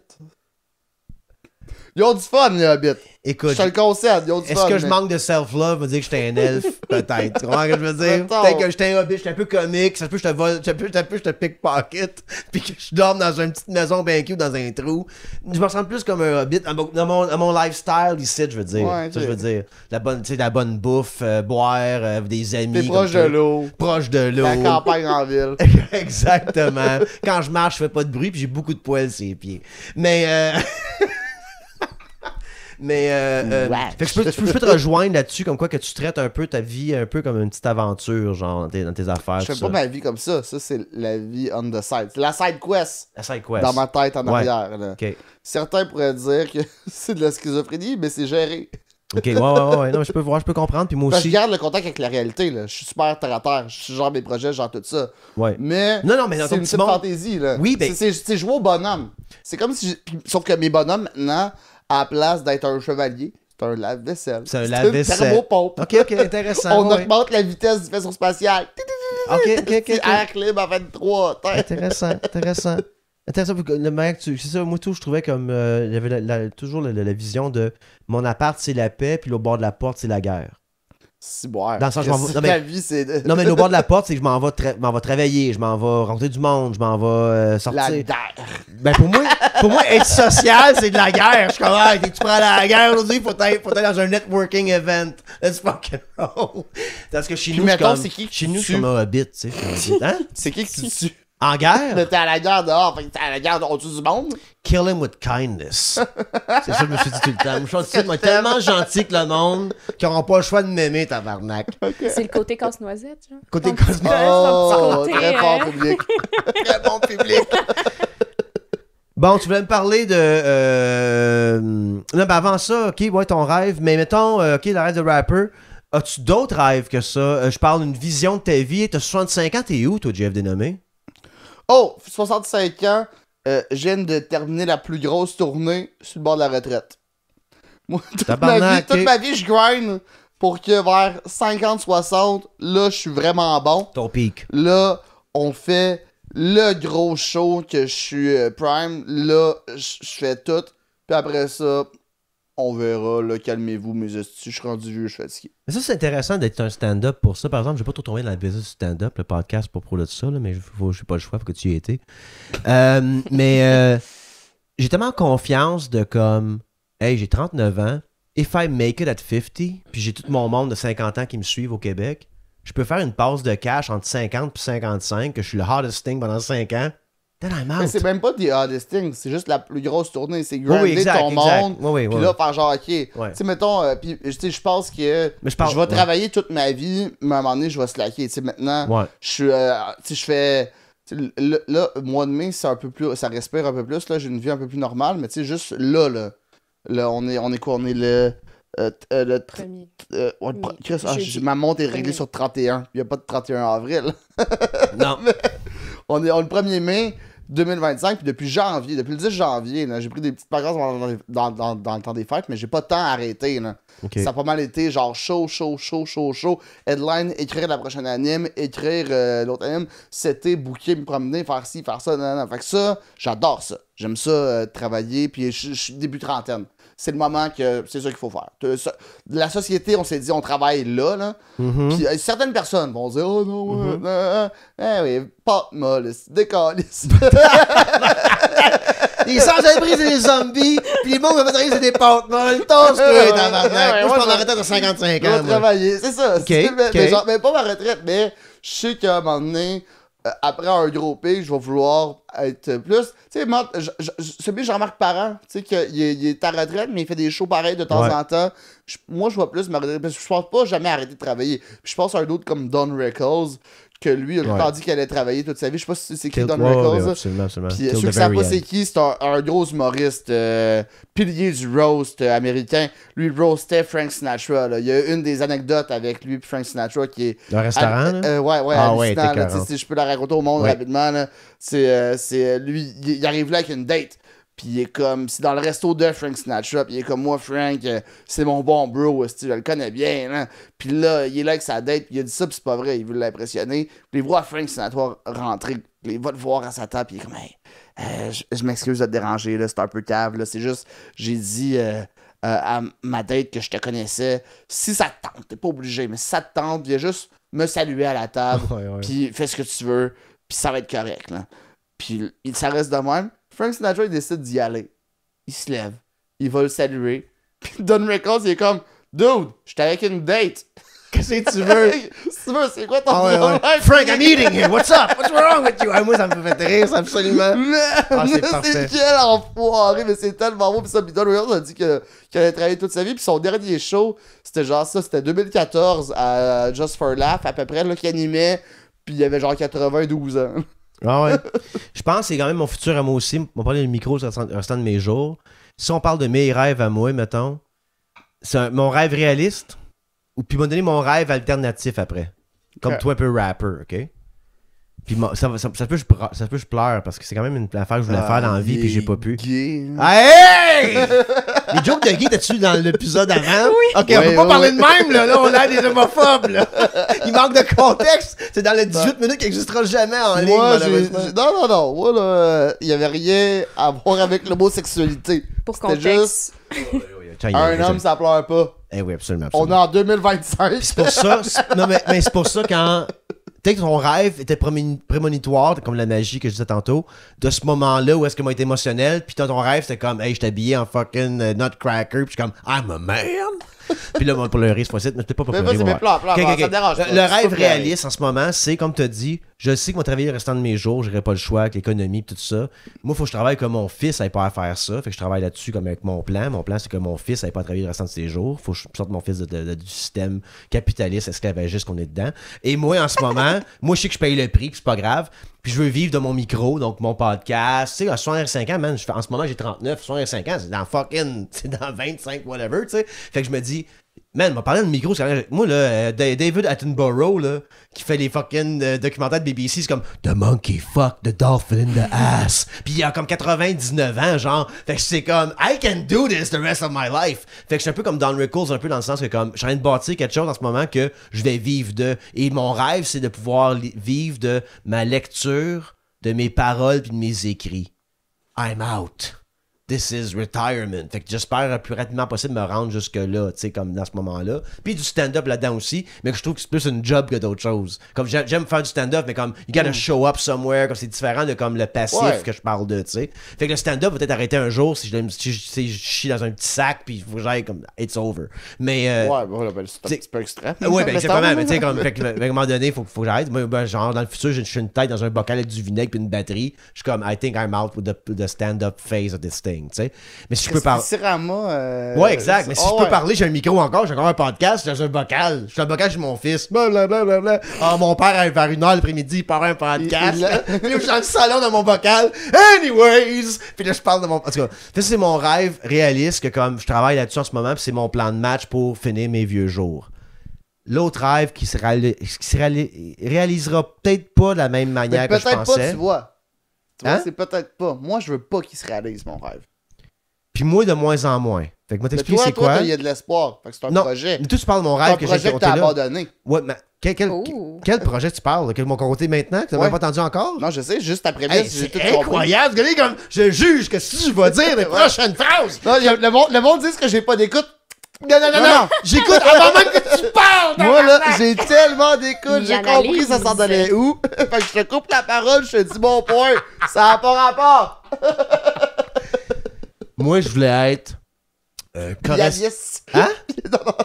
Speaker 2: Ils ont du fun, les Hobbits.
Speaker 1: Écoute,
Speaker 2: Je te le concède, ils ont du fun.
Speaker 1: est-ce que je
Speaker 2: mais-
Speaker 1: manque de self-love? Me dire que j'étais un elfe? Peut-être. Tu comprends ce que je veux dire?
Speaker 2: Mettons.
Speaker 1: Peut-être que j'étais un hobbit, j'étais un peu comique, ça se peut que je te vole, ça se peut que je te pickpocket, puis que je dorme dans une petite maison bien cute dans un trou. Je me sens plus comme un hobbit dans mon lifestyle ici, je veux dire.
Speaker 2: Ouais,
Speaker 1: Ça, je veux dire. La bonne bouffe, boire, des amis.
Speaker 2: T'es proche de
Speaker 1: comme ça.
Speaker 2: l'eau.
Speaker 1: Proche de l'eau.
Speaker 2: La campagne en ville.
Speaker 1: Exactement. Quand je marche, je fais pas de bruit, puis j'ai beaucoup de poils sur les pieds. Mais fait que je peux te rejoindre là-dessus, comme quoi que tu traites un peu ta vie un peu comme une petite aventure, genre, dans tes affaires.
Speaker 2: Je fais
Speaker 1: tout
Speaker 2: pas
Speaker 1: ça.
Speaker 2: ma vie comme ça. Ça, c'est la vie on the side. C'est la side quest
Speaker 1: La side quest.
Speaker 2: dans ma tête en
Speaker 1: Ouais.
Speaker 2: arrière. Là.
Speaker 1: Ok.
Speaker 2: Certains pourraient dire que c'est de la schizophrénie, mais c'est géré.
Speaker 1: Ok, ouais. Non, je peux comprendre, puis moi
Speaker 2: Parce que je
Speaker 1: aussi.
Speaker 2: garde le contact avec la réalité. Là. Je suis super terre à terre. Je suis genre mes projets, genre tout ça.
Speaker 1: Ouais.
Speaker 2: Mais,
Speaker 1: Non, mais dans
Speaker 2: c'est
Speaker 1: ton
Speaker 2: une
Speaker 1: petit
Speaker 2: petite
Speaker 1: monde.
Speaker 2: fantaisie. Là.
Speaker 1: Oui, ben-
Speaker 2: C'est jouer au bonhomme. C'est comme si... Sauf que mes bonhommes, maintenant, à la place d'être un chevalier, c'est un lave-vaisselle.
Speaker 1: C'est un
Speaker 2: une
Speaker 1: lave-vaisselle.
Speaker 2: thermopompe.
Speaker 1: Ok, intéressant.
Speaker 2: On
Speaker 1: ouais.
Speaker 2: augmente la vitesse du vaisseau spatial.
Speaker 1: Ok.
Speaker 2: Air libre à 23.
Speaker 1: Intéressant. Intéressant, le mec, c'est ça, moi tout, je trouvais comme, il y avait toujours la vision de mon appart, c'est la paix, puis l'autre bord de la porte, c'est la guerre.
Speaker 2: Si boire.
Speaker 1: Dans le sens, je m'en vais- non, mais-
Speaker 2: La vie, c'est...
Speaker 1: Non, mais l'autre bord de la porte, c'est que je m'en vais travailler, je m'en vais rencontrer du monde, je m'en vais sortir.
Speaker 2: La guerre.
Speaker 1: Ben pour moi, être social, c'est de la guerre. Je suis comme, ah, tu prends la guerre aujourd'hui, faut aller dans un networking event. Let's fucking roll. Parce que chez
Speaker 2: Puis
Speaker 1: nous,
Speaker 2: mettons,
Speaker 1: c'est
Speaker 2: c'est qui que
Speaker 1: chez
Speaker 2: tu
Speaker 1: nous,
Speaker 2: tues?
Speaker 1: c'est comme un hobbit, tu sais. Je suis un hobbit. Hein?
Speaker 2: C'est qui que tu tues?
Speaker 1: En guerre?
Speaker 2: Mais t'es à la guerre dehors, fait que t'es à la guerre au-dessus du monde.
Speaker 1: Kill him with kindness. C'est ça que je me suis dit tout le temps. Je me suis dit, moi, tellement gentil que le monde qu'ils n'auront pas le choix de m'aimer, tabarnak.
Speaker 3: C'est le côté casse-noisette, genre.
Speaker 1: Côté
Speaker 3: Ton petit
Speaker 1: casse-noisette.
Speaker 2: Oh,
Speaker 3: côté,
Speaker 2: très fort public.
Speaker 1: Très bon public. Bon, tu voulais me parler de... Non, ben avant ça, OK, ouais, ton rêve. Mais mettons, OK, le rêve de rapper. As-tu d'autres rêves que ça? Je parle d'une vision de ta vie. T'as 65 ans, t'es où, toi, Jeff Dénommé?
Speaker 2: Oh, 65 ans, je viens de terminer la plus grosse tournée sur le bord de la retraite. Moi,
Speaker 1: Tabarnak,
Speaker 2: toute ma vie, je grind pour que vers 50-60, là, je suis vraiment bon.
Speaker 1: Ton pic.
Speaker 2: Là, on fait le gros show que je suis prime. Là, je fais tout. Puis après ça, on verra. Là, calmez-vous, mes estis. Je suis rendu vieux, je suis fatigué.
Speaker 1: Mais ça, c'est intéressant d'être un stand-up pour ça. Par exemple, j'ai pas trop tombé dans la business du stand-up, le podcast, pas pour de ça, là, mais j'ai pas le choix, faut que tu y aies été. J'ai tellement confiance de comme, hey, j'ai 39 ans, if I make it at 50, puis j'ai tout mon monde de 50 ans qui me suivent au Québec, je peux faire une pause de cash entre 50 et 55, que je suis le hardest thing pendant 5 ans. Then I'm out.
Speaker 2: Mais c'est même pas des hardest things, c'est juste la plus grosse tournée. C'est
Speaker 1: Oui,
Speaker 2: grinder
Speaker 1: exact,
Speaker 2: ton
Speaker 1: exact.
Speaker 2: monde.
Speaker 1: Oui,
Speaker 2: Puis là, faire genre, ok. Tu
Speaker 1: Ouais.
Speaker 2: sais, mettons, puis tu sais, je pense que
Speaker 1: Mais je parle-
Speaker 2: je vais travailler toute ma vie, mais à un moment donné, je vais slacker. Tu sais, maintenant,
Speaker 1: Ouais.
Speaker 2: je suis. Tu sais, je fais. Tu sais, là, mois de mai, c'est un peu plus. Ça respire un peu plus. Là, j'ai une vie un peu plus normale, mais tu sais, juste là, on est quoi? On est le.
Speaker 3: Premier.
Speaker 2: Ouais,
Speaker 3: Mais
Speaker 2: Chris,
Speaker 3: jeudi.
Speaker 2: ma montre est réglée
Speaker 3: Premier.
Speaker 2: sur 31. Il n'y a pas de 31 avril.
Speaker 1: Non.
Speaker 2: On est le 1er mai 2025, puis depuis le 10 janvier, là, j'ai pris des petites vacances dans le temps des fêtes, mais j'ai pas de temps à arrêter. Là.
Speaker 1: OK.
Speaker 2: Ça a pas mal été genre chaud. Headline, écrire la prochaine anime, écrire l'autre anime, c'était booker, me promener, faire ci, faire ça. Nan. Fait que ça, j'adore ça. J'aime ça, travailler, puis je suis début trentaine. C'est le moment que c'est ça qu'il faut faire. La société, on s'est dit, on travaille là.
Speaker 1: Mhm.
Speaker 2: Puis certaines personnes vont dire, oh non, oui, pas molle, décalisse.
Speaker 1: Les sans-abri, c'est des zombies, puis les mondes de matériel, c'est des pâtes molles. Tosse-toi, tabarnak.
Speaker 2: Ouais,
Speaker 1: Moi, je
Speaker 2: ouais,
Speaker 1: prends ma retraite à 55
Speaker 2: Je vais
Speaker 1: ans. moi.
Speaker 2: travailler, c'est ça.
Speaker 1: Ok.
Speaker 2: Mais genre, mais pas ma retraite, mais je sais qu'à un moment donné, après un gros pic, je vais vouloir être plus. Tu sais, moi, celui de Jean-Marc Parent, tu sais, qu'il est à retraite, mais il fait des shows pareils de temps
Speaker 1: Ouais.
Speaker 2: en temps. Moi, je vois plus ma retraite, parce que je pense pas jamais arrêter de travailler. Puis je pense à un autre comme Don Rickles, que lui, il a tout le temps dit qu'il allait travailler toute sa vie. Je sais pas si c'est qui Don Rickles.
Speaker 1: Absolument.
Speaker 2: Puis
Speaker 1: Till
Speaker 2: ceux
Speaker 1: the
Speaker 2: qui savent
Speaker 1: very
Speaker 2: pas c'est
Speaker 1: end.
Speaker 2: qui, c'est un gros humoriste, pilier du roast américain. Lui, il roastait Frank Sinatra. Là. Il y a une des anecdotes avec lui et Frank Sinatra qui est...
Speaker 1: Le restaurant, là?
Speaker 2: Ouais,
Speaker 1: Ah ouais,
Speaker 2: hallucinant,
Speaker 1: t'es
Speaker 2: là.
Speaker 1: écœurant.
Speaker 2: Si je peux la raconter au monde
Speaker 1: Ouais.
Speaker 2: rapidement, là. C'est lui, il arrive là avec une date. Puis il est comme, c'est dans le resto de Frank Sinatra. Puis il est comme, moi, Frank, c'est mon bon bro, je le connais bien. Là. Puis là, il est là avec sa date. Puis il a dit ça, puis c'est pas vrai, il veut l'impressionner. Puis il voit Frank Sinatra rentrer. Puis il va le voir à sa table. Puis il est comme, hey, je m'excuse de te déranger, là, c'est un peu cave. Là. C'est juste, j'ai dit à ma date que je te connaissais. Si ça te tente, t'es pas obligé, mais si ça te tente, viens juste me saluer à la table.
Speaker 1: Ouais.
Speaker 2: Puis fais ce que tu veux. Puis ça va être correct. Là. Puis ça reste de même. Frank Sinatra, il décide d'y aller. Il se lève. Il va le saluer. Puis Don Rickles, il est comme, dude, j'étais avec une date.
Speaker 1: Qu'est-ce que tu veux?
Speaker 2: Si tu veux, c'est quoi ton
Speaker 1: Ah ouais.
Speaker 2: problème?
Speaker 1: Frank, I'm eating here. What's up? What's wrong with you? Ah, moi, ça me fait rire, ça, absolument. Ah, c'est parfait.
Speaker 2: C'est quel enfoiré, mais c'est tellement beau. Puis ça, puis Don Rickles a dit qu'il allait travailler toute sa vie. Puis son dernier show, c'était genre ça, c'était 2014 à Just for Laugh, à peu près, là, qu'il animait. Puis il avait genre 92 ans.
Speaker 1: Ah ouais. Je pense que c'est quand même mon futur à moi aussi. On va parler du micro sur le restant de mes jours. Si on parle de mes rêves à moi, mettons, c'est mon rêve réaliste, ou puis il m'a donné mon rêve alternatif après. Comme
Speaker 2: Ok.
Speaker 1: toi, un peu rapper, OK? Puis ça peut que je pleure parce que c'est quand même une affaire que je voulais faire dans la vie puis j'ai pas pu.
Speaker 2: Gay.
Speaker 1: Hey! Les jokes de gay, t'as-tu dans l'épisode avant? Oui. Ok, on peut pas parler de même, là. Là, on a des homophobes, là. Il manque de contexte. C'est dans les 18 minutes qui n'existera jamais en ligne,
Speaker 2: Moi,
Speaker 1: malheureusement.
Speaker 2: non. Moi, là, il y avait rien à voir avec l'homosexualité.
Speaker 3: Pour
Speaker 2: C'était
Speaker 3: contexte.
Speaker 2: Un homme, ça pleure pas.
Speaker 1: Eh oui, absolument.
Speaker 2: On est en 2025.
Speaker 1: C'est pour ça. Non, mais c'est pour ça quand. Peut-être que ton rêve était prémonitoire, comme la magie que je disais tantôt, de ce moment-là où est-ce que moi été émotionnel, puis ton rêve c'était comme, hey, je t'habillais en fucking nutcracker, puis je suis comme, I'm a man. Puis là, pour pleurer, c'est possible, mais peut-être pas pour
Speaker 2: Mais
Speaker 1: pleurer.
Speaker 2: vas-y, mais pleure,
Speaker 1: Ok, ok.
Speaker 2: ça me dérange pas.
Speaker 1: Le
Speaker 2: Tu
Speaker 1: rêve
Speaker 2: peux pleurer.
Speaker 1: réaliste en ce moment, c'est comme tu as dit, je sais que moi travailler le restant de mes jours, j'aurai pas le choix avec l'économie et tout ça. Moi, il faut que je travaille comme mon fils n'avait pas à faire ça. Fait que je travaille là-dessus comme avec mon plan. Mon plan, c'est que mon fils n'avait pas à travailler le restant de ses jours. Faut que je sorte mon fils du système capitaliste, esclavagiste qu'on est dedans. Et moi, en ce moment, moi, je sais que je paye le prix, puis c'est pas grave. Puis je veux vivre de mon micro, donc mon podcast. Tu sais, à 65 ans, man, en ce moment, j'ai 39. 65 ans, c'est dans fucking... C'est dans 25, whatever, tu sais. Fait que je me dis... Man, m'a parlé de micro, moi là, David Attenborough là, qui fait les fucking documentaires de BBC, c'est comme The monkey fucked the dolphin in the ass. Puis il a comme 99 ans, genre. Fait que c'est comme I can do this the rest of my life. Fait que je suis un peu comme Don Rickles, un peu dans le sens que comme je suis en train de bâtir quelque chose en ce moment que je vais vivre de. Et mon rêve, c'est de pouvoir vivre de ma lecture, de mes paroles puis de mes écrits. I'm out. This is retirement. Fait que j'espère le plus rapidement possible me rendre jusque-là, tu sais, comme dans ce moment-là. Puis du stand-up là-dedans aussi, mais que je trouve que c'est plus une job que d'autres choses. Comme j'aime faire du stand-up, mais comme you gotta show up somewhere, comme c'est différent de comme le passif que je parle de, tu sais. Fait que le stand-up va peut-être arrêter un jour si je chie dans un petit sac, puis il faut que j'aille comme it's over. Mais.
Speaker 2: Ouais, voilà, ben, c'est un petit peu extrême.
Speaker 1: Ouais, ben exactement, mais tu sais, comme, fait que, à un moment donné, il faut que j'arrête. Moi, ben, genre, dans le futur, je suis une tête dans un bocal avec du vinaigre puis une batterie. Je suis comme, I think I'm out with the stand-up phase of this thing, tu sais. Mais si je peux parler. Ouais, exact. Mais si je peux parler, j'ai un micro encore, j'ai encore un podcast, j'ai un bocal. Je suis dans le bocal chez mon fils. Blablabla. Ah, mon père arrive vers 1h l'après-midi, il part un podcast. Puis là, je suis dans le salon dans mon bocal. Anyways! Puis là, je parle de mon. En tout cas, c'est mon rêve réaliste que comme je travaille là-dessus en ce moment, puis c'est mon plan de match pour finir mes vieux jours. L'autre rêve qui se réalisera peut-être pas de la même manière que je pensais.
Speaker 2: Peut-être pas, tu vois. Tu vois, c'est peut-être pas. Moi, je veux pas qu'il se réalise, mon rêve.
Speaker 1: Puis moi, de moins en moins. Fait que moi, t'expliques c'est quoi.
Speaker 2: Il y a de l'espoir. Fait que c'est un projet.
Speaker 1: Mais toi, tu parles de mon rêve que j'ai
Speaker 2: projet que t'as abandonné.
Speaker 1: Ouais, mais quel projet tu parles? Que m'ont compté maintenant? Que t'as même pas entendu encore?
Speaker 2: Non, je sais, juste après
Speaker 1: hey, c'est incroyable. Ce gars-là, comme, je juge que si je vais dire les prochaines phrases.
Speaker 2: Non, le monde dit que j'ai pas d'écoute.
Speaker 1: Non. J'écoute avant même que tu parles.
Speaker 2: Moi, là, j'ai tellement d'écoute. J'ai compris ça s'en donnait où. Fait que je te coupe la parole, je te dis mon point. Ça n'a pas rapport.
Speaker 1: Moi, je voulais être
Speaker 2: pianiste.
Speaker 1: Hein?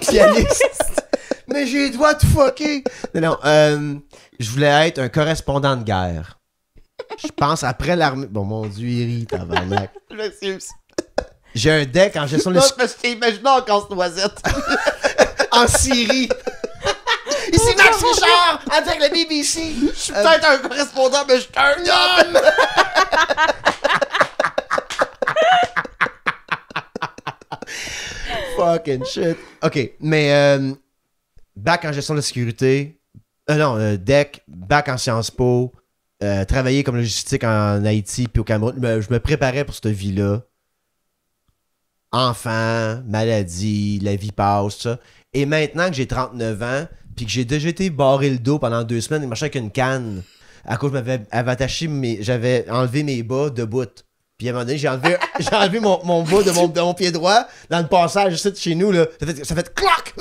Speaker 1: Pianiste. Mais j'ai les doigts de fucker. Non, je voulais être un correspondant de guerre. Je pense après l'armée. Bon, mon Dieu, il rit, tabarnak.
Speaker 2: Je m'excuse.
Speaker 1: J'ai un deck en gestion de...
Speaker 2: Non, parce que t'es imaginé en casse-noisette.
Speaker 1: En Syrie. Ici Max Richard, avec la BBC.
Speaker 2: Je suis peut-être un correspondant, mais je suis un homme.
Speaker 1: Fucking shit. OK, mais bac en gestion de sécurité. DEC, bac en Sciences Po. Travailler comme logistique en Haïti puis au Cameroun. Je me préparais pour cette vie-là. Enfant, maladie, la vie passe, ça. Et maintenant que j'ai 39 ans, puis que j'ai déjà été barré le dos pendant 2 semaines, il marchait avec une canne. À cause, j'avais enlevé mes bas de bout. Puis à un moment donné, j'ai enlevé mon bas de mon pied droit dans le passage ici de chez nous, là. Ça fait clac!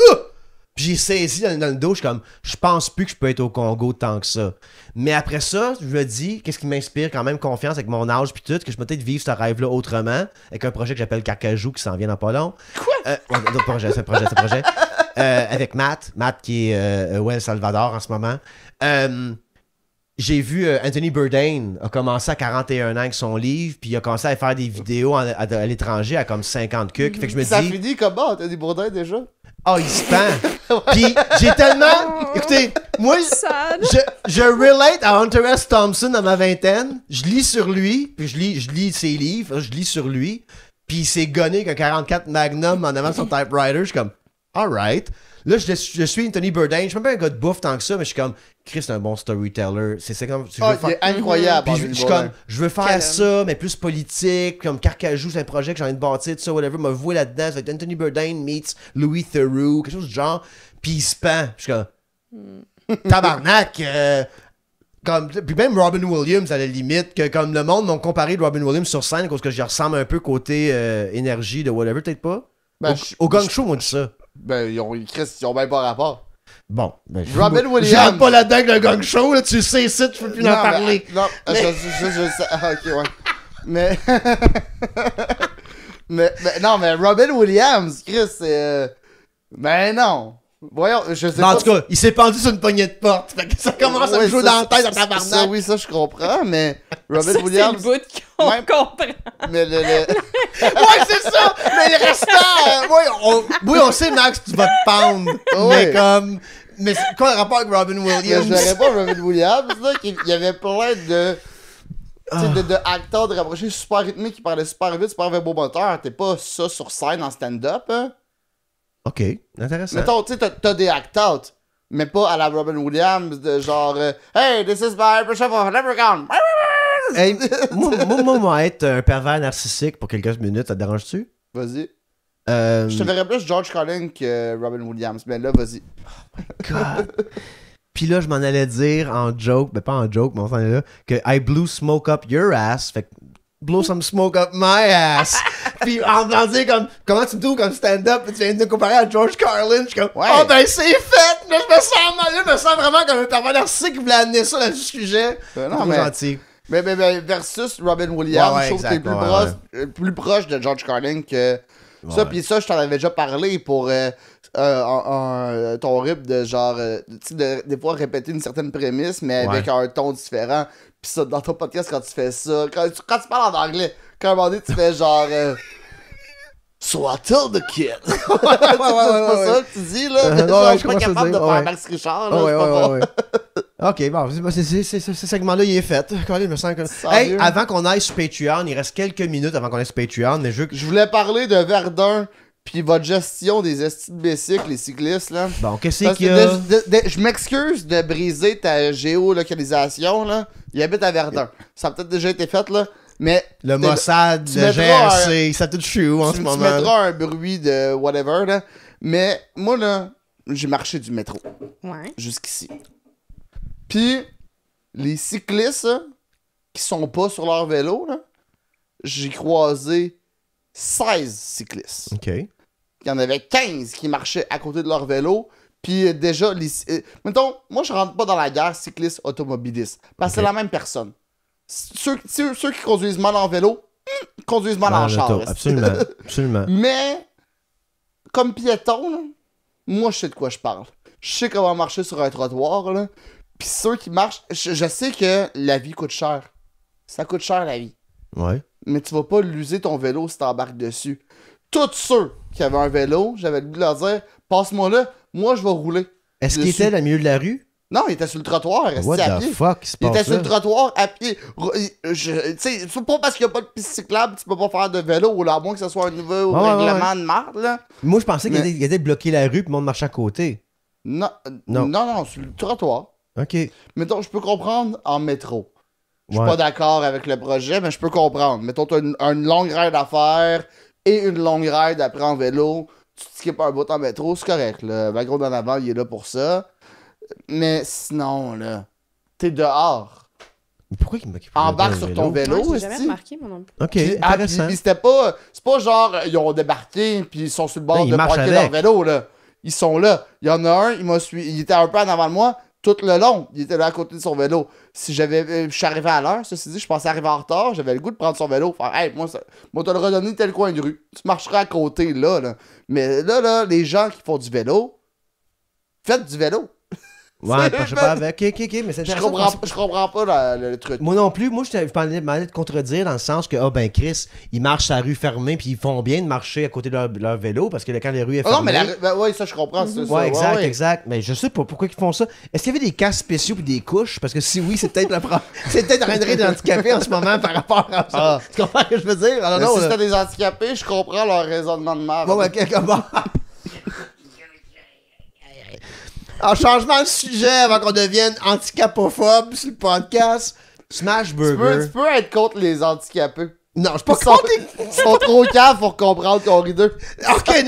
Speaker 1: Puis j'ai saisi dans le dos, je pense plus que je peux être au Congo tant que ça. Mais après ça, je me dis, qu'est-ce qui m'inspire quand même confiance avec mon âge puis tout, que je peux peut-être vivre ce rêve-là autrement, avec un projet que j'appelle Carcajou qui s'en vient dans pas long.
Speaker 2: Quoi?
Speaker 1: C'est projet. Avec Matt qui est au El Salvador en ce moment. J'ai vu Anthony Bourdain a commencé à 41 ans avec son livre, puis il a commencé à faire des vidéos à l'étranger à comme 50 cucs. Fait que je me dis...
Speaker 2: Ça finit comment, Anthony Bourdain, déjà?
Speaker 1: Il se pend. Puis j'ai tellement... Écoutez, moi, je relate à Hunter S. Thompson dans ma vingtaine. Je lis sur lui, puis je lis ses livres, je lis sur lui, puis il s'est gonné avec un 44 Magnum en avant de son typewriter. Je suis comme, alright. Là, je suis Anthony Bourdain. Je suis même pas un gars de bouffe tant que ça, mais je suis comme, Chris, c'est un bon storyteller. C'est comme.
Speaker 2: Il est incroyable.
Speaker 1: Puis je suis comme, je veux faire ça, mais plus politique. Comme Carcajou, c'est un projet que j'ai envie de bâtir, tout ça, whatever. Me vouer là-dedans. Ça va être Anthony Bourdain meets Louis Theroux, quelque chose du genre. Puis il se pend. Je suis comme, tabarnak. Puis même Robin Williams, à la limite, que comme le monde m'ont comparé de Robin Williams sur scène, parce que je ressemble un peu côté énergie de whatever, peut-être pas. Au gang show, moi, dit ça.
Speaker 2: Ben, ils ont même pas rapport.
Speaker 1: Bon,
Speaker 2: Robin Williams.
Speaker 1: J'entre pas là-dedans avec le gang show, là, tu sais, ça, tu peux plus en parler.
Speaker 2: Non, je sais. Ah, ok, ouais. Mais... mais non, mais Robin Williams, Chris, c'est... Ben non. Voyons, je sais
Speaker 1: Non,
Speaker 2: pas.
Speaker 1: en tout cas, il s'est pendu sur une poignée de porte. Fait que ça commence à me jouer dans la tête à
Speaker 2: Ça,
Speaker 1: tabarnak.
Speaker 2: oui, ça, je comprends, mais Robin
Speaker 3: Ça, c'est
Speaker 2: Williams...
Speaker 3: le bout qu'on
Speaker 2: Même-
Speaker 3: comprend.
Speaker 2: Mais le...
Speaker 1: Ouais, c'est ça! Mais le restant, oui, on sait, Max, tu vas te pendre.
Speaker 2: Ouais.
Speaker 1: Mais comme. Mais c'est quoi le rapport avec Robin
Speaker 2: Mais
Speaker 1: Williams?
Speaker 2: je n'aurais pas Robin Williams, là, qu'il y avait plein de... Tu sais, de acteurs de rapprochés super rythmés qui parlaient super vite, super avec beau moteur. T'es pas ça sur scène en stand-up, hein?
Speaker 1: Ok, intéressant.
Speaker 2: Mettons, tu sais, t'as des act-out, mais pas à la Robin Williams, de genre Hey, this is my Bishop of Leprechaun.
Speaker 1: Hey, moi, être un pervers narcissique pour quelques minutes, ça te dérange-tu?
Speaker 2: Vas-y.
Speaker 1: Euh,
Speaker 2: Je te verrais plus George Carlin que Robin Williams, mais là, vas-y.
Speaker 1: God. Puis là, je m'en allais dire en joke, ben pas en joke, mais on s'en est là, que I blew smoke up your ass. Fait que blow some smoke up my ass. Puis en voulant dire comme, comment tu me trouves comme stand-up? Puis tu viens de me comparer à George Carlin. Je suis comme,
Speaker 2: Ouais.
Speaker 1: oh ben c'est fait! Là, je me sens mal, là, je me sens vraiment comme un pervers narcissique qui voulait amener ça dans le sujet.
Speaker 2: Non,
Speaker 1: Trop
Speaker 2: mais-
Speaker 1: gentil.
Speaker 2: Mais versus Robin Williams,
Speaker 1: Ouais,
Speaker 2: je trouve que t'es
Speaker 1: exact,
Speaker 2: plus proche de George Carlin que ça.
Speaker 1: Ouais.
Speaker 2: Puis ça, je t'en avais déjà parlé pour ton rip de genre, tu sais, des fois répéter une certaine prémisse, mais avec un ton différent. Puis ça, dans ton podcast, quand tu fais ça, quand tu parles en anglais, quand à un moment donné, tu fais genre. So I tell the kid. C'est pas ça que tu dis, là.
Speaker 1: Ouais,
Speaker 2: Genre,
Speaker 1: ouais,
Speaker 2: je suis pas
Speaker 1: je commence à
Speaker 2: capable de
Speaker 1: dire,
Speaker 2: faire
Speaker 1: ouais.
Speaker 2: Max Richard, là.
Speaker 1: Ouais,
Speaker 2: je peux pas.
Speaker 1: ouais. Ok, bon, ce segment-là, il est fait. Quand même, me sens que... Hey,
Speaker 2: Sérieux?
Speaker 1: avant qu'on aille sur Patreon, il reste quelques minutes avant qu'on aille sur Patreon, mais
Speaker 2: Je voulais parler de Verdun, puis votre gestion des estis de bicycles, les cyclistes, là.
Speaker 1: Bon, qu'est-ce
Speaker 2: Parce
Speaker 1: qu'il y
Speaker 2: que
Speaker 1: a?
Speaker 2: je m'excuse de briser ta géolocalisation, là. Il habite à Verdun. Ça a peut-être déjà été fait, là. Mais
Speaker 1: Le Mossad,
Speaker 2: tu
Speaker 1: le
Speaker 2: mettras
Speaker 1: GRC, ça tout chou en
Speaker 2: tu
Speaker 1: ce moment.
Speaker 2: mettras un bruit de whatever, là. Mais moi, là, j'ai marché du métro
Speaker 3: Ouais.
Speaker 2: jusqu'ici. Puis, les cyclistes, là, qui sont pas sur leur vélo, là, j'ai croisé 16 cyclistes.
Speaker 1: Ok.
Speaker 2: Il y en avait 15 qui marchaient à côté de leur vélo. Puis déjà, mettons, moi je rentre pas dans la guerre cycliste-automobiliste. Parce que c'est la même personne. Ceux qui conduisent mal en vélo, conduisent mal en char.
Speaker 1: Absolument, absolument.
Speaker 2: Mais, comme piéton, là, moi je sais de quoi je parle. Je sais comment marcher sur un trottoir. Là. Puis ceux qui marchent, je sais que la vie coûte cher. Ça coûte cher la vie.
Speaker 1: Ouais.
Speaker 2: Mais tu vas pas l'user ton vélo si t'embarques dessus. Tous ceux qui avaient un vélo, j'avais le goût de leur dire passe-moi là, moi je vais rouler.
Speaker 1: Est-ce qu'il
Speaker 2: dessus.
Speaker 1: était dans le milieu de la rue?
Speaker 2: Non, il était sur le trottoir, resté
Speaker 1: What
Speaker 2: à
Speaker 1: the
Speaker 2: pied.
Speaker 1: fuck qui se
Speaker 2: Il était
Speaker 1: passe
Speaker 2: sur le
Speaker 1: là?
Speaker 2: trottoir à pied. Tu sais, c'est pas parce qu'il n'y a pas de piste cyclable tu peux pas faire de vélo, là, à moins que ce soit un nouveau
Speaker 1: Ouais,
Speaker 2: règlement de marde, là.
Speaker 1: Moi, je pensais qu'il
Speaker 2: Mais-
Speaker 1: était bloqué la rue puis le monde marchait à côté.
Speaker 2: Non,
Speaker 1: Non.
Speaker 2: non, sur le trottoir.
Speaker 1: Ok.
Speaker 2: Mettons, je peux comprendre en métro. Je suis
Speaker 1: Ouais.
Speaker 2: pas d'accord avec le projet, mais je peux comprendre. Mettons, t'as une longue ride à faire et une longue ride après en vélo. Tu te skippes un bout en métro, c'est correct. Le wagon d'en avant, il est là pour ça. Mais sinon, là, t'es dehors.
Speaker 1: Mais pourquoi il m'a
Speaker 2: Embarque sur ton vélo,
Speaker 3: Moi, j'ai jamais
Speaker 2: esti.
Speaker 3: remarqué, mon nom.
Speaker 1: Ok,
Speaker 2: Puis,
Speaker 1: intéressant.
Speaker 2: puis c'était pas... C'est pas genre, ils ont débarqué puis ils sont sur le bord
Speaker 1: Ben, ils
Speaker 2: de
Speaker 1: marchent
Speaker 2: parquer
Speaker 1: avec.
Speaker 2: leur vélo, là. Ils sont là. Il y en a un, il m'a suivi. Il était un peu en avant de moi tout le long. Il était là à côté de son vélo. Si je suis arrivé à l'heure, ceci dit, je pensais arriver en retard, j'avais le goût de prendre son vélo. Faire, hey, moi, te le redonner tel coin de rue. Tu marcheras à côté, là. Mais là, les gens qui font du vélo, faites du vélo.
Speaker 1: Ouais, je sais pas avec. Ok, mais c'est
Speaker 2: Je
Speaker 1: intéressant.
Speaker 2: comprends pas le truc.
Speaker 1: Moi non plus. Moi, je m'allais te contredire dans le sens que, Chris, ils marchent sur la rue fermée puis ils font bien de marcher à côté de leur vélo parce que quand les rues est
Speaker 2: Ah non, mais
Speaker 1: fermée...
Speaker 2: ouais, ça, je comprends. c'est ça.
Speaker 1: Ouais, exact,
Speaker 2: ouais.
Speaker 1: exact. Mais je sais pas pourquoi ils font ça. Est-ce qu'il y avait des casques spéciaux puis des couches? Parce que si oui, c'est peut-être c'est peut-être un de handicapé en ce moment par rapport à ça.
Speaker 2: Ah.
Speaker 1: Tu comprends ce que je veux dire? Alors,
Speaker 2: Mais
Speaker 1: non,
Speaker 2: si
Speaker 1: là.
Speaker 2: c'était des handicapés, je comprends leur raisonnement de merde.
Speaker 1: Bon, ok, comment? En changement de sujet avant qu'on devienne handicapophobe sur le podcast, Smash
Speaker 2: tu
Speaker 1: Burger.
Speaker 2: peux être contre les handicapés.
Speaker 1: Non, je suis pas
Speaker 2: Ils sont,
Speaker 1: contre les...
Speaker 2: ils sont trop caves pour comprendre qu'on rit d'eux.
Speaker 1: Ok,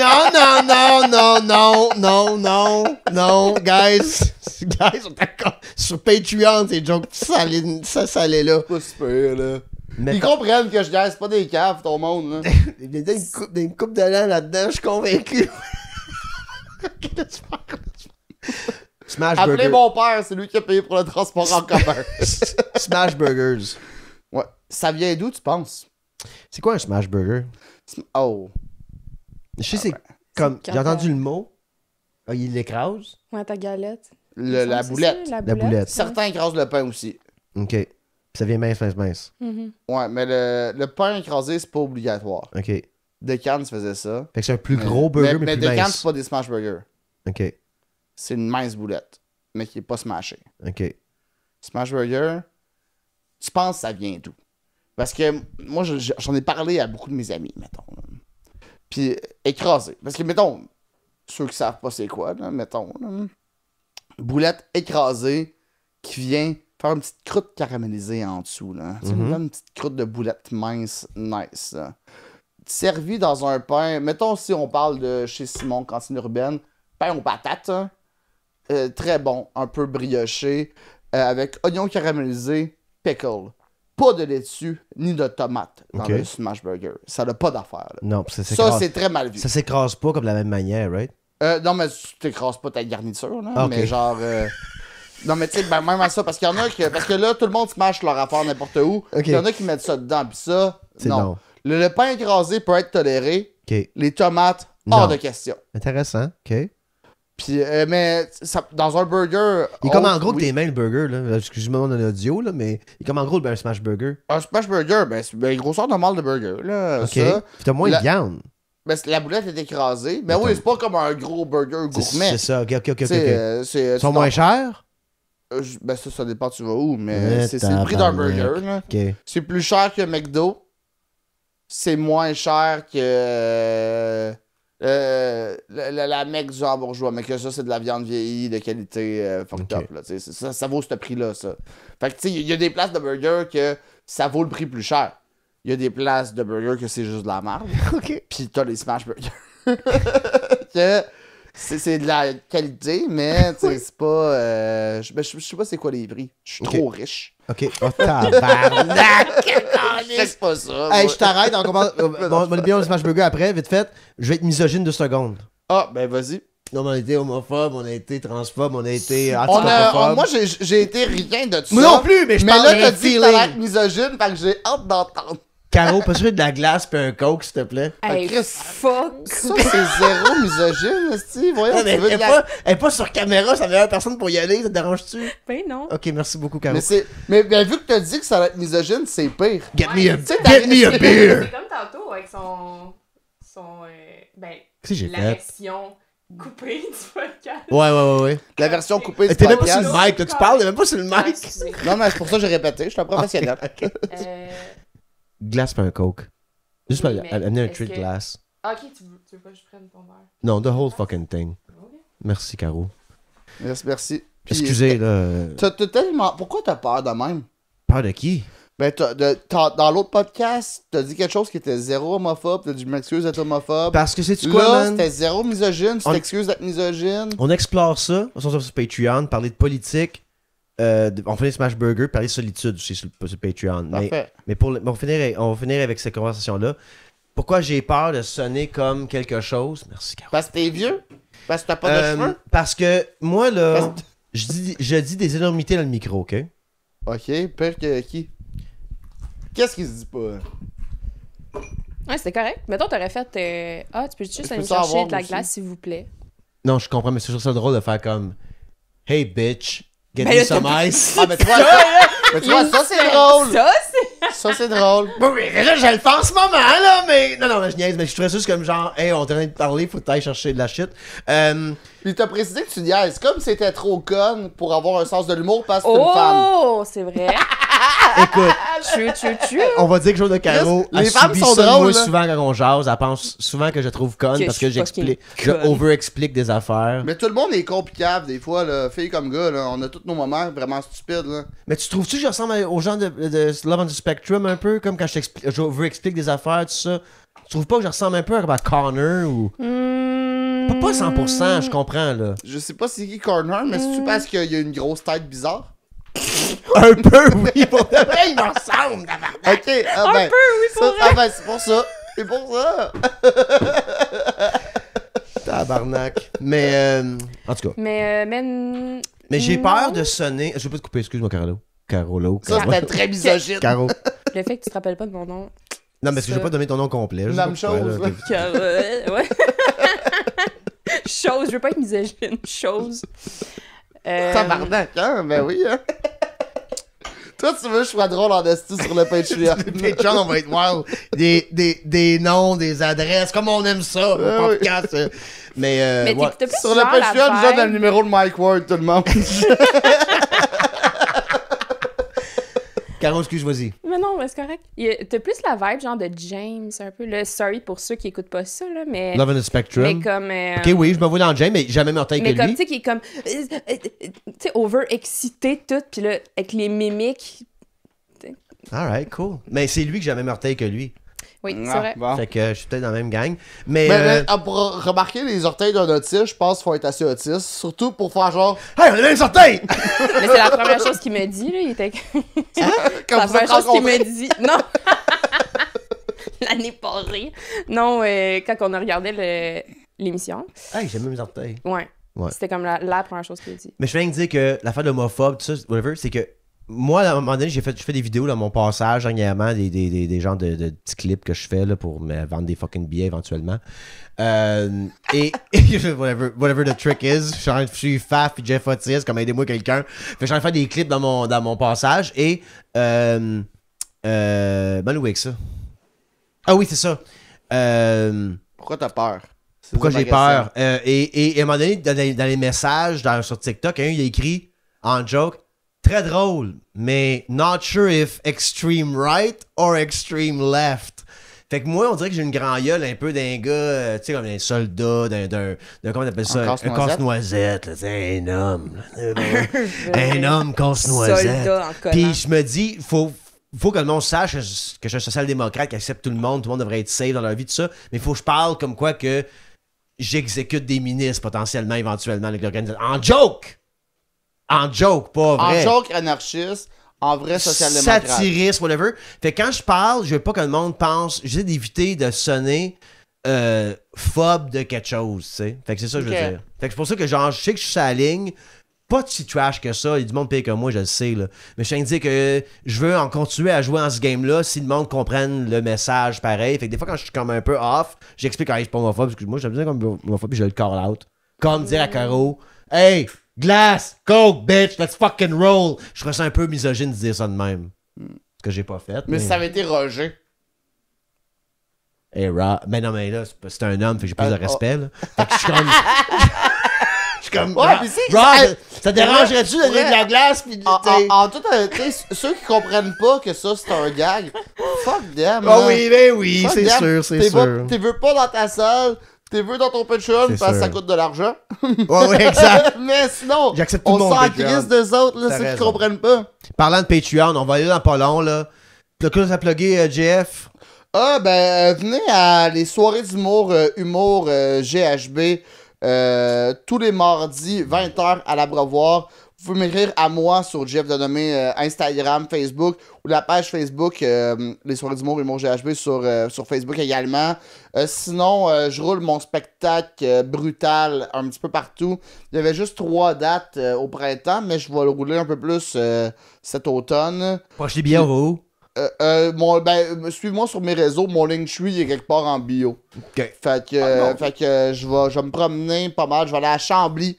Speaker 1: non, guys. Guys, on est d'accord. Sur Patreon, c'est jokes ça allait là.
Speaker 2: Pas super, là.
Speaker 1: Mais
Speaker 2: Ils comprennent que je gagne, c'est pas des caves, ton monde, là.
Speaker 1: il y a une coupe de lent là-dedans, je suis convaincu. Smash
Speaker 2: Appelez
Speaker 1: Burger.
Speaker 2: mon père, c'est lui qui a payé pour le transport en commun.
Speaker 1: Smash Burgers.
Speaker 2: Ouais. Ça vient d'où, tu penses?
Speaker 1: C'est quoi un Smash Burger?
Speaker 2: Oh.
Speaker 1: Je sais, c'est comme.
Speaker 3: quand
Speaker 1: J'ai entendu
Speaker 3: t'as-
Speaker 1: le mot. Ah, il l'écrase?
Speaker 3: Ouais, ta galette.
Speaker 2: La boulette.
Speaker 3: Ça,
Speaker 1: La boulette.
Speaker 2: Certains écrasent le pain aussi.
Speaker 1: OK. Puis ça vient mince.
Speaker 3: Mhm.
Speaker 2: Ouais, mais le pain écrasé, c'est pas obligatoire.
Speaker 1: OK. Fait
Speaker 2: Deccan faisait ça.
Speaker 1: que c'est un plus gros burger, mais plus
Speaker 2: Deccan,
Speaker 1: mince.
Speaker 2: c'est pas des smash burgers.
Speaker 1: OK.
Speaker 2: C'est une mince boulette, mais qui est pas smashée.
Speaker 1: OK.
Speaker 2: Smash burger, je pense que ça vient d'où? Parce que moi, j'en ai parlé à beaucoup de mes amis, mettons. Là. Puis écrasé. Parce que, mettons, ceux qui savent pas c'est quoi, là, mettons, là, boulette écrasée qui vient faire une petite croûte caramélisée en dessous. Là. Tu sais, une petite croûte de boulette mince, nice. Là. Servi dans un pain, mettons si on parle de chez Simon, cantine urbaine, pain aux patates, hein, très bon, un peu brioché, avec oignon caramélisé, pickle. Pas de laitue ni de tomate dans le smash burger. Ça n'a pas d'affaire. Là.
Speaker 1: Non,
Speaker 2: Ça, c'est très mal vu.
Speaker 1: Ça s'écrase pas comme de la même manière, right?
Speaker 2: Non, mais tu t'écrases pas ta garniture, là.
Speaker 1: Ok.
Speaker 2: Mais genre. Non, mais tu sais, ben, même à ça, parce qu'il y en a que. Parce que là, tout le monde smash leur affaire n'importe où.
Speaker 1: Ok.
Speaker 2: Il y en a qui mettent ça dedans. Puis ça,
Speaker 1: C'est
Speaker 2: non.
Speaker 1: non.
Speaker 2: Le pain écrasé peut être toléré.
Speaker 1: OK.
Speaker 2: Les tomates,
Speaker 1: Non.
Speaker 2: hors de question.
Speaker 1: Intéressant. OK.
Speaker 2: Puis, mais ça, dans un burger.
Speaker 1: Il est comme en gros que
Speaker 2: oui.
Speaker 1: tes mains, le burger, là. Excuse-moi mon audio, là, mais il est comme en gros un smash burger.
Speaker 2: Un smash burger, ben, c'est une grosseur normale de burger, là.
Speaker 1: OK.
Speaker 2: Ça.
Speaker 1: Puis t'as moins
Speaker 2: La-
Speaker 1: de viande.
Speaker 2: Ben, la boulette est écrasée. Ben
Speaker 1: Attends.
Speaker 2: oui, c'est pas comme un gros burger gourmet.
Speaker 1: C'est ça. OK.
Speaker 2: Tu sais,
Speaker 1: Ils sont moins chers?
Speaker 2: Ben ça dépend tu vas où, mais
Speaker 1: Ouais,
Speaker 2: c'est le prix d'un
Speaker 1: tabarnak.
Speaker 2: burger. Là.
Speaker 1: OK.
Speaker 2: C'est plus cher que McDo. C'est moins cher que la Mec du hambourgeois. Mais que ça, c'est de la viande vieillie, de qualité fucked
Speaker 1: Ok.
Speaker 2: up. Là, ça vaut ce prix-là, ça. Fait que tu sais, il y a des places de burger que ça vaut le prix plus cher. Il y a des places de burger que c'est juste de la merde.
Speaker 1: OK.
Speaker 2: Puis t'as les smash burgers. que c'est de la qualité, mais tu sais, c'est pas. Je sais pas c'est quoi les prix. Je suis
Speaker 1: Ok.
Speaker 2: trop riche.
Speaker 1: OK. Oh, tabarnak!
Speaker 2: Je sais pas ça.
Speaker 1: Hey,
Speaker 2: moi.
Speaker 1: je t'arrête. On commence. Mon bien le smash burger après, vite fait. Je vais être misogyne 2 secondes.
Speaker 2: Ah, ben vas-y.
Speaker 1: Non, mais on a été homophobe, on a été transphobe, on a été
Speaker 2: Moi,
Speaker 1: anti-homophobe.
Speaker 2: j'ai été rien de ça.
Speaker 1: Moi non plus, mais je
Speaker 2: Mais
Speaker 1: parle
Speaker 2: là,
Speaker 1: de
Speaker 2: t'as
Speaker 1: le
Speaker 2: dit que t'allais être
Speaker 1: feeling.
Speaker 2: misogyne, fait que j'ai hâte d'entendre.
Speaker 1: Caro, peux-tu de la glace puis un coke, s'il te plaît?
Speaker 3: Hey,
Speaker 2: Chris,
Speaker 3: fuck!
Speaker 2: Ça, c'est zéro misogyne, esti. Voyons,
Speaker 1: Non, mais
Speaker 2: tu veux de
Speaker 1: elle, est
Speaker 2: la-
Speaker 1: pas, elle est pas sur caméra, c'est la meilleure personne pour y aller, ça te dérange-tu?
Speaker 3: Ben non.
Speaker 1: Ok, merci beaucoup, Caro.
Speaker 2: Mais vu que t'as dit que ça allait être misogyne, c'est pire.
Speaker 1: Get me a,
Speaker 2: Tu sais,
Speaker 1: get me a beer!
Speaker 3: C'est comme tantôt avec son ben,
Speaker 1: Qu'est-ce que j'ai
Speaker 3: la
Speaker 1: fait?
Speaker 3: version coupée du podcast.
Speaker 1: Ouais.
Speaker 2: La version coupée du
Speaker 1: T'es même pas sur
Speaker 2: podcast.
Speaker 1: le mic, là, tu parles, t'es même pas sur le
Speaker 3: Ah,
Speaker 1: mic.
Speaker 3: excusez.
Speaker 2: Non, mais c'est pour ça que j'ai répété. Je suis un professionnel.
Speaker 1: Glace puis un coke. Juste
Speaker 3: Oui,
Speaker 1: pour
Speaker 3: mais
Speaker 1: amener un
Speaker 3: est-ce
Speaker 1: treat
Speaker 3: que-
Speaker 1: glace.
Speaker 3: Ok, tu veux pas que je prenne ton verre?
Speaker 1: Non, the whole fucking thing.
Speaker 3: Ok.
Speaker 1: Merci, Caro.
Speaker 2: Merci. Puis,
Speaker 1: Excusez, là.
Speaker 2: T'as tellement... Pourquoi t'as peur de même?
Speaker 1: Peur de qui?
Speaker 2: Ben, dans l'autre podcast, t'as dit quelque chose qui était zéro homophobe. T'as dit, je m'excuse d'être homophobe.
Speaker 1: Parce que c'est-tu quoi,
Speaker 2: Là,
Speaker 1: man?
Speaker 2: c'était zéro misogyne. Tu
Speaker 1: On-
Speaker 2: t'excuses d'être misogyne.
Speaker 1: On explore ça, on se retrouve sur Patreon, parler de politique. On fait des Smash Burger, parler de solitude aussi sur Patreon.
Speaker 2: Parfait.
Speaker 1: Mais on va finir avec cette conversation-là. Pourquoi j'ai peur de sonner comme quelque chose? Merci, Caro.
Speaker 2: Parce que t'es vieux? Parce que t'as pas de cheveux?
Speaker 1: Parce que moi, là,
Speaker 2: Parce-
Speaker 1: je dis des énormités dans le micro, OK?
Speaker 2: Ok, pire que qui? Qu'est-ce qu'il se dit pas?
Speaker 3: Ouais, c'était correct. Mettons, t'aurais fait ah, tu peux juste
Speaker 2: Je
Speaker 3: aller
Speaker 2: peux ça
Speaker 3: chercher
Speaker 2: avoir,
Speaker 3: de la
Speaker 2: moi aussi.
Speaker 3: glace, s'il vous plaît.
Speaker 1: Non, je comprends, mais c'est toujours ça drôle de faire comme Hey, bitch, get
Speaker 3: Ben
Speaker 1: me
Speaker 3: là,
Speaker 1: some
Speaker 3: t'as-
Speaker 1: ice.
Speaker 2: Ah, mais tu vois, ça c'est drôle!
Speaker 3: Ça, c'est.
Speaker 2: Ça, c'est drôle.
Speaker 1: Bon, mais là, je le fais en ce moment, là, mais... Non, mais je niaise, mais je suis juste comme genre, hey, on est en train de parler, faut que t'ailles chercher de la shit.
Speaker 2: Puis t'as précisé que tu niaises, comme si t'étais trop conne pour avoir un sens de l'humour parce que t'es une femme.
Speaker 3: Oh, c'est vrai.
Speaker 1: Écoute,
Speaker 3: Chou.
Speaker 1: on va dire que Joe de Caro,
Speaker 2: Les
Speaker 1: elle
Speaker 2: femmes
Speaker 1: subit
Speaker 2: sont
Speaker 1: ça de
Speaker 2: drôles,
Speaker 1: moi
Speaker 2: là.
Speaker 1: souvent quand on jase, elle pense souvent que je trouve conne
Speaker 3: Que
Speaker 1: parce
Speaker 3: je
Speaker 1: que
Speaker 3: suis
Speaker 1: j'explique, je
Speaker 3: fucking conne.
Speaker 1: over-explique des affaires.
Speaker 2: Mais tout le monde est complicable des fois, là, filles comme gars, là. On a tous nos moments vraiment stupides, là.
Speaker 1: Mais tu trouves-tu que je ressemble aux gens de Love on the Spectrum un peu, comme quand je over-explique des affaires, tout ça? Tu trouves pas que je ressemble un peu à Connor ou... Pas 100%, je comprends, là.
Speaker 2: Je sais pas c'est qui Corner, mais c'est-tu parce qu'il y a une grosse tête bizarre?
Speaker 1: Un peu, oui, pour de vrai, il me ressemble, tabarnak.
Speaker 2: Ok, ah ben.
Speaker 3: peu, oui, c'est vrai.
Speaker 2: Ah ben, c'est pour ça. C'est pour ça.
Speaker 1: Tabarnak. Mais, en tout cas. Mais j'ai
Speaker 3: non.
Speaker 1: peur de sonner... Je vais pas te couper, excuse-moi, Carolo.
Speaker 2: Ça, c'était très misogyne.
Speaker 1: Caro.
Speaker 3: Le fait que tu te rappelles pas de mon nom.
Speaker 1: Non, mais je vais pas donner ton nom complet. je sais
Speaker 2: Même
Speaker 1: pas pourquoi,
Speaker 2: chose,
Speaker 1: là.
Speaker 2: là.
Speaker 3: Ouais. Chaud. chose. Je veux pas être misogyne. Chose.
Speaker 2: Tabarnak, hein? Ben oui, hein? Toi, tu veux que je sois drôle en esti sur le Patreon.
Speaker 1: Le Patreon, on va être wow. Des noms, des adresses, comme on aime ça, au podcast. Mais ouais.
Speaker 3: t'as plus
Speaker 2: Sur le
Speaker 3: genre la
Speaker 2: Patreon, nous donne le
Speaker 3: vibe.
Speaker 2: numéro de Mike Ward, tout le monde.
Speaker 1: Caro, excuse, vas-y.
Speaker 3: Mais non, mais c'est correct. T'as plus la vibe genre de James, un peu. Là, sorry pour ceux qui écoutent pas ça, là, mais...
Speaker 1: Love on the Spectrum.
Speaker 3: Mais comme...
Speaker 1: Ok, oui, je me vois dans James, mais jamais meilleur taille que
Speaker 3: Mais comme,
Speaker 1: lui.
Speaker 3: tu sais, qui est comme... tu sais, over-excité, tout, pis là, avec les mimiques...
Speaker 1: Alright, cool. Mais c'est lui que j'ai jamais meilleur taille que lui.
Speaker 3: Oui, c'est
Speaker 2: Ah,
Speaker 3: vrai.
Speaker 2: bon.
Speaker 1: Fait que je suis peut-être dans la même gang. Mais
Speaker 2: Pour remarquer les orteils d'un autiste, je pense qu'il faut être assez autiste. Surtout pour faire genre.
Speaker 1: hey, on a les mêmes orteils!
Speaker 3: Mais c'est la première chose qu'il m'a dit, là. Il était...
Speaker 2: Comme
Speaker 3: C'est la
Speaker 2: vous êtes
Speaker 3: première chose qu'il
Speaker 2: rencontrés.
Speaker 3: m'a dit. Non! L'année passée. Non, quand on a regardé l'émission.
Speaker 1: Hey, j'ai même mes orteils.
Speaker 3: Ouais.
Speaker 1: Ouais.
Speaker 3: C'était comme la première chose qu'il a dit.
Speaker 1: Mais je viens de dire que l'affaire de l'homophobe, tout ça, whatever, c'est que moi, à un moment donné, je fais des vidéos dans mon passage dernièrement, des genres de petits clips que je fais là, pour me vendre des fucking billets éventuellement. Et whatever the trick is, je suis Faf et Jeff Otis, comme aidez-moi quelqu'un. Fait que je vais faire des clips dans mon passage et ben où est que ça? Ah oui, c'est ça.
Speaker 2: Pourquoi t'as peur? C'est
Speaker 1: Pourquoi
Speaker 2: des
Speaker 1: j'ai peur? Et à un moment donné, dans les messages sur TikTok, il a écrit en joke, très drôle, mais not sure if extreme right or extreme left. Fait que moi, on dirait que j'ai une grand gueule un peu d'un gars, tu sais, comme un soldat, d'un comment t'appelles ça? Un casse-noisette, là, un homme. Un homme casse-noisette.
Speaker 3: Soldat en collant.
Speaker 1: Puis je me dis, faut que le monde sache que je suis un social-démocrate qui accepte tout le monde devrait être safe dans leur vie, tout ça, mais il faut que je parle comme quoi que j'exécute des ministres potentiellement, éventuellement, avec l'organisation. En joke! En joke, pas vrai.
Speaker 2: En joke anarchiste, en vrai social-démocrate.
Speaker 1: Satiriste, whatever. Fait que quand je parle, je veux pas que le monde pense. J'essaie d'éviter de sonner phobe de quelque chose, tu sais. Fait que c'est ça que je veux dire. Fait que c'est pour ça que genre, je sais que je suis sur la ligne. Pas si trash que ça. Il y a du monde pire que moi, je le sais, là. Mais je tiens à dire que je veux en continuer à jouer en ce game-là si le monde comprenne le message pareil. Fait que des fois, quand je suis comme un peu off, j'explique, hey, je suis pas homophobe, parce que moi, j'aime bien comme homophobe, puis je le call out. Comme dire à Caro, hey, glace, coke, bitch, let's fucking roll. Je ferais ça un peu misogyne de dire ça de même. Ce que j'ai pas fait.
Speaker 2: Mais si ça avait été Roger.
Speaker 1: Hey, mais non, mais là, c'est un homme, fait que j'ai plus de respect, là. Fait que je suis comme. Je suis comme.
Speaker 2: Ouais, pis c'est.
Speaker 1: Ça dérangerait-tu de donner de la glace? Pis,
Speaker 2: En tout, ceux qui comprennent pas que ça c'est un gag, fuck them.
Speaker 1: Oh oui, ben oui,
Speaker 2: Fuck
Speaker 1: c'est
Speaker 2: them.
Speaker 1: sûr, c'est sûr.
Speaker 2: T'es veux pas dans ta salle, t'es veux dans ton Patreon
Speaker 1: C'est
Speaker 2: parce que ça
Speaker 1: sûr.
Speaker 2: coûte de l'argent.
Speaker 1: Ouais, exact.
Speaker 2: Mais sinon,
Speaker 1: J'accepte tout le
Speaker 2: on
Speaker 1: monde,
Speaker 2: s'en
Speaker 1: Patreon.
Speaker 2: crise d'eux autres, là,
Speaker 1: T'as
Speaker 2: ceux qui
Speaker 1: raison.
Speaker 2: comprennent pas.
Speaker 1: Parlant de Patreon, on va aller dans pas long, là. T'as quoi à plugger, JF?
Speaker 2: Ah, ben, venez à les soirées d'humour, humour GHB, tous les mardis, 20h à l'Abreuvoir. Vous pouvez m'écrire à moi sur Jeff Denomé, Instagram, Facebook, ou la page Facebook, les soirées d'humour, humour GHB sur Facebook également. Sinon, je roule mon spectacle brutal un petit peu partout. Il y avait juste 3 dates au printemps, mais je vais le rouler un peu plus cet automne.
Speaker 1: Proche des billets, on va où?
Speaker 2: Suive-moi sur mes réseaux, mon Linktree est quelque part en bio.
Speaker 1: Ok.
Speaker 2: Fait que je vais me promener pas mal, je vais aller à Chambly,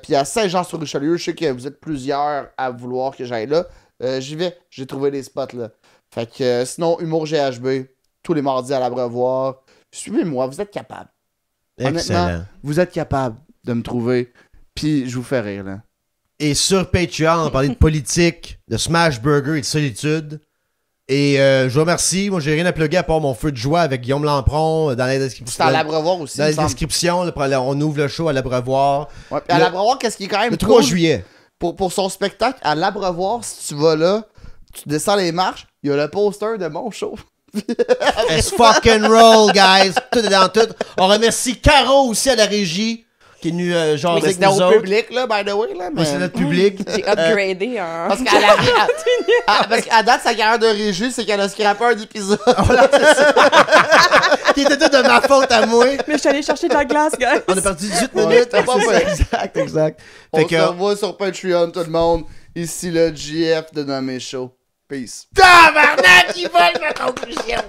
Speaker 2: puis à Saint-Jean-sur-Richelieu, je sais que vous êtes plusieurs à vouloir que j'aille là. J'y vais, j'ai trouvé les spots là. Fait que sinon, Humour GHB, tous les mardis à l'Abreuvoir. Suivez-moi, vous êtes capable. Honnêtement,
Speaker 1: Excellent.
Speaker 2: vous êtes capable de me trouver, puis je vous fais rire là.
Speaker 1: Et sur Patreon, on va parler de politique, de Smash Burger et de solitude. Et je vous remercie. Moi, j'ai rien à plugger à part mon feu de joie avec Guillaume Lampron dans la description.
Speaker 2: C'est à l'Abreuvoir aussi,
Speaker 1: Dans
Speaker 2: il
Speaker 1: la
Speaker 2: me semble.
Speaker 1: description, là, on ouvre le show à l'Abreuvoir.
Speaker 2: Ouais, puis à l'Abreuvoir, qu'est-ce qui est quand même
Speaker 1: Le 3
Speaker 2: cool,
Speaker 1: juillet.
Speaker 2: pour son spectacle, à l'Abreuvoir, si tu vas là, tu descends les marches, il y a le poster de mon show.
Speaker 1: Let's fucking roll, guys. Tout est dans tout. On remercie Caro aussi à la régie, qui est venue genre avec
Speaker 2: C'était
Speaker 1: nous
Speaker 2: au
Speaker 1: autres.
Speaker 2: public, là, by the way. Là, mais...
Speaker 1: Ouais, c'est notre public.
Speaker 3: J'ai upgradé un...
Speaker 2: Parce qu'à date, sa carrière de régie, c'est qu'elle a scrappé un épisode.
Speaker 1: Qui était tout de ma faute à moi.
Speaker 3: Mais je suis allée chercher de la glace, guys.
Speaker 1: On est parti 18
Speaker 2: Ouais,
Speaker 1: minutes.
Speaker 2: t'as pas
Speaker 1: C'est ça,
Speaker 2: peur.
Speaker 1: exact.
Speaker 2: On
Speaker 1: Fait
Speaker 2: se
Speaker 1: que,
Speaker 2: revoit sur Patreon, tout le monde. Ici, le GF de Nommé Show. Peace.
Speaker 1: tabarnak, ils volent ma conclusion.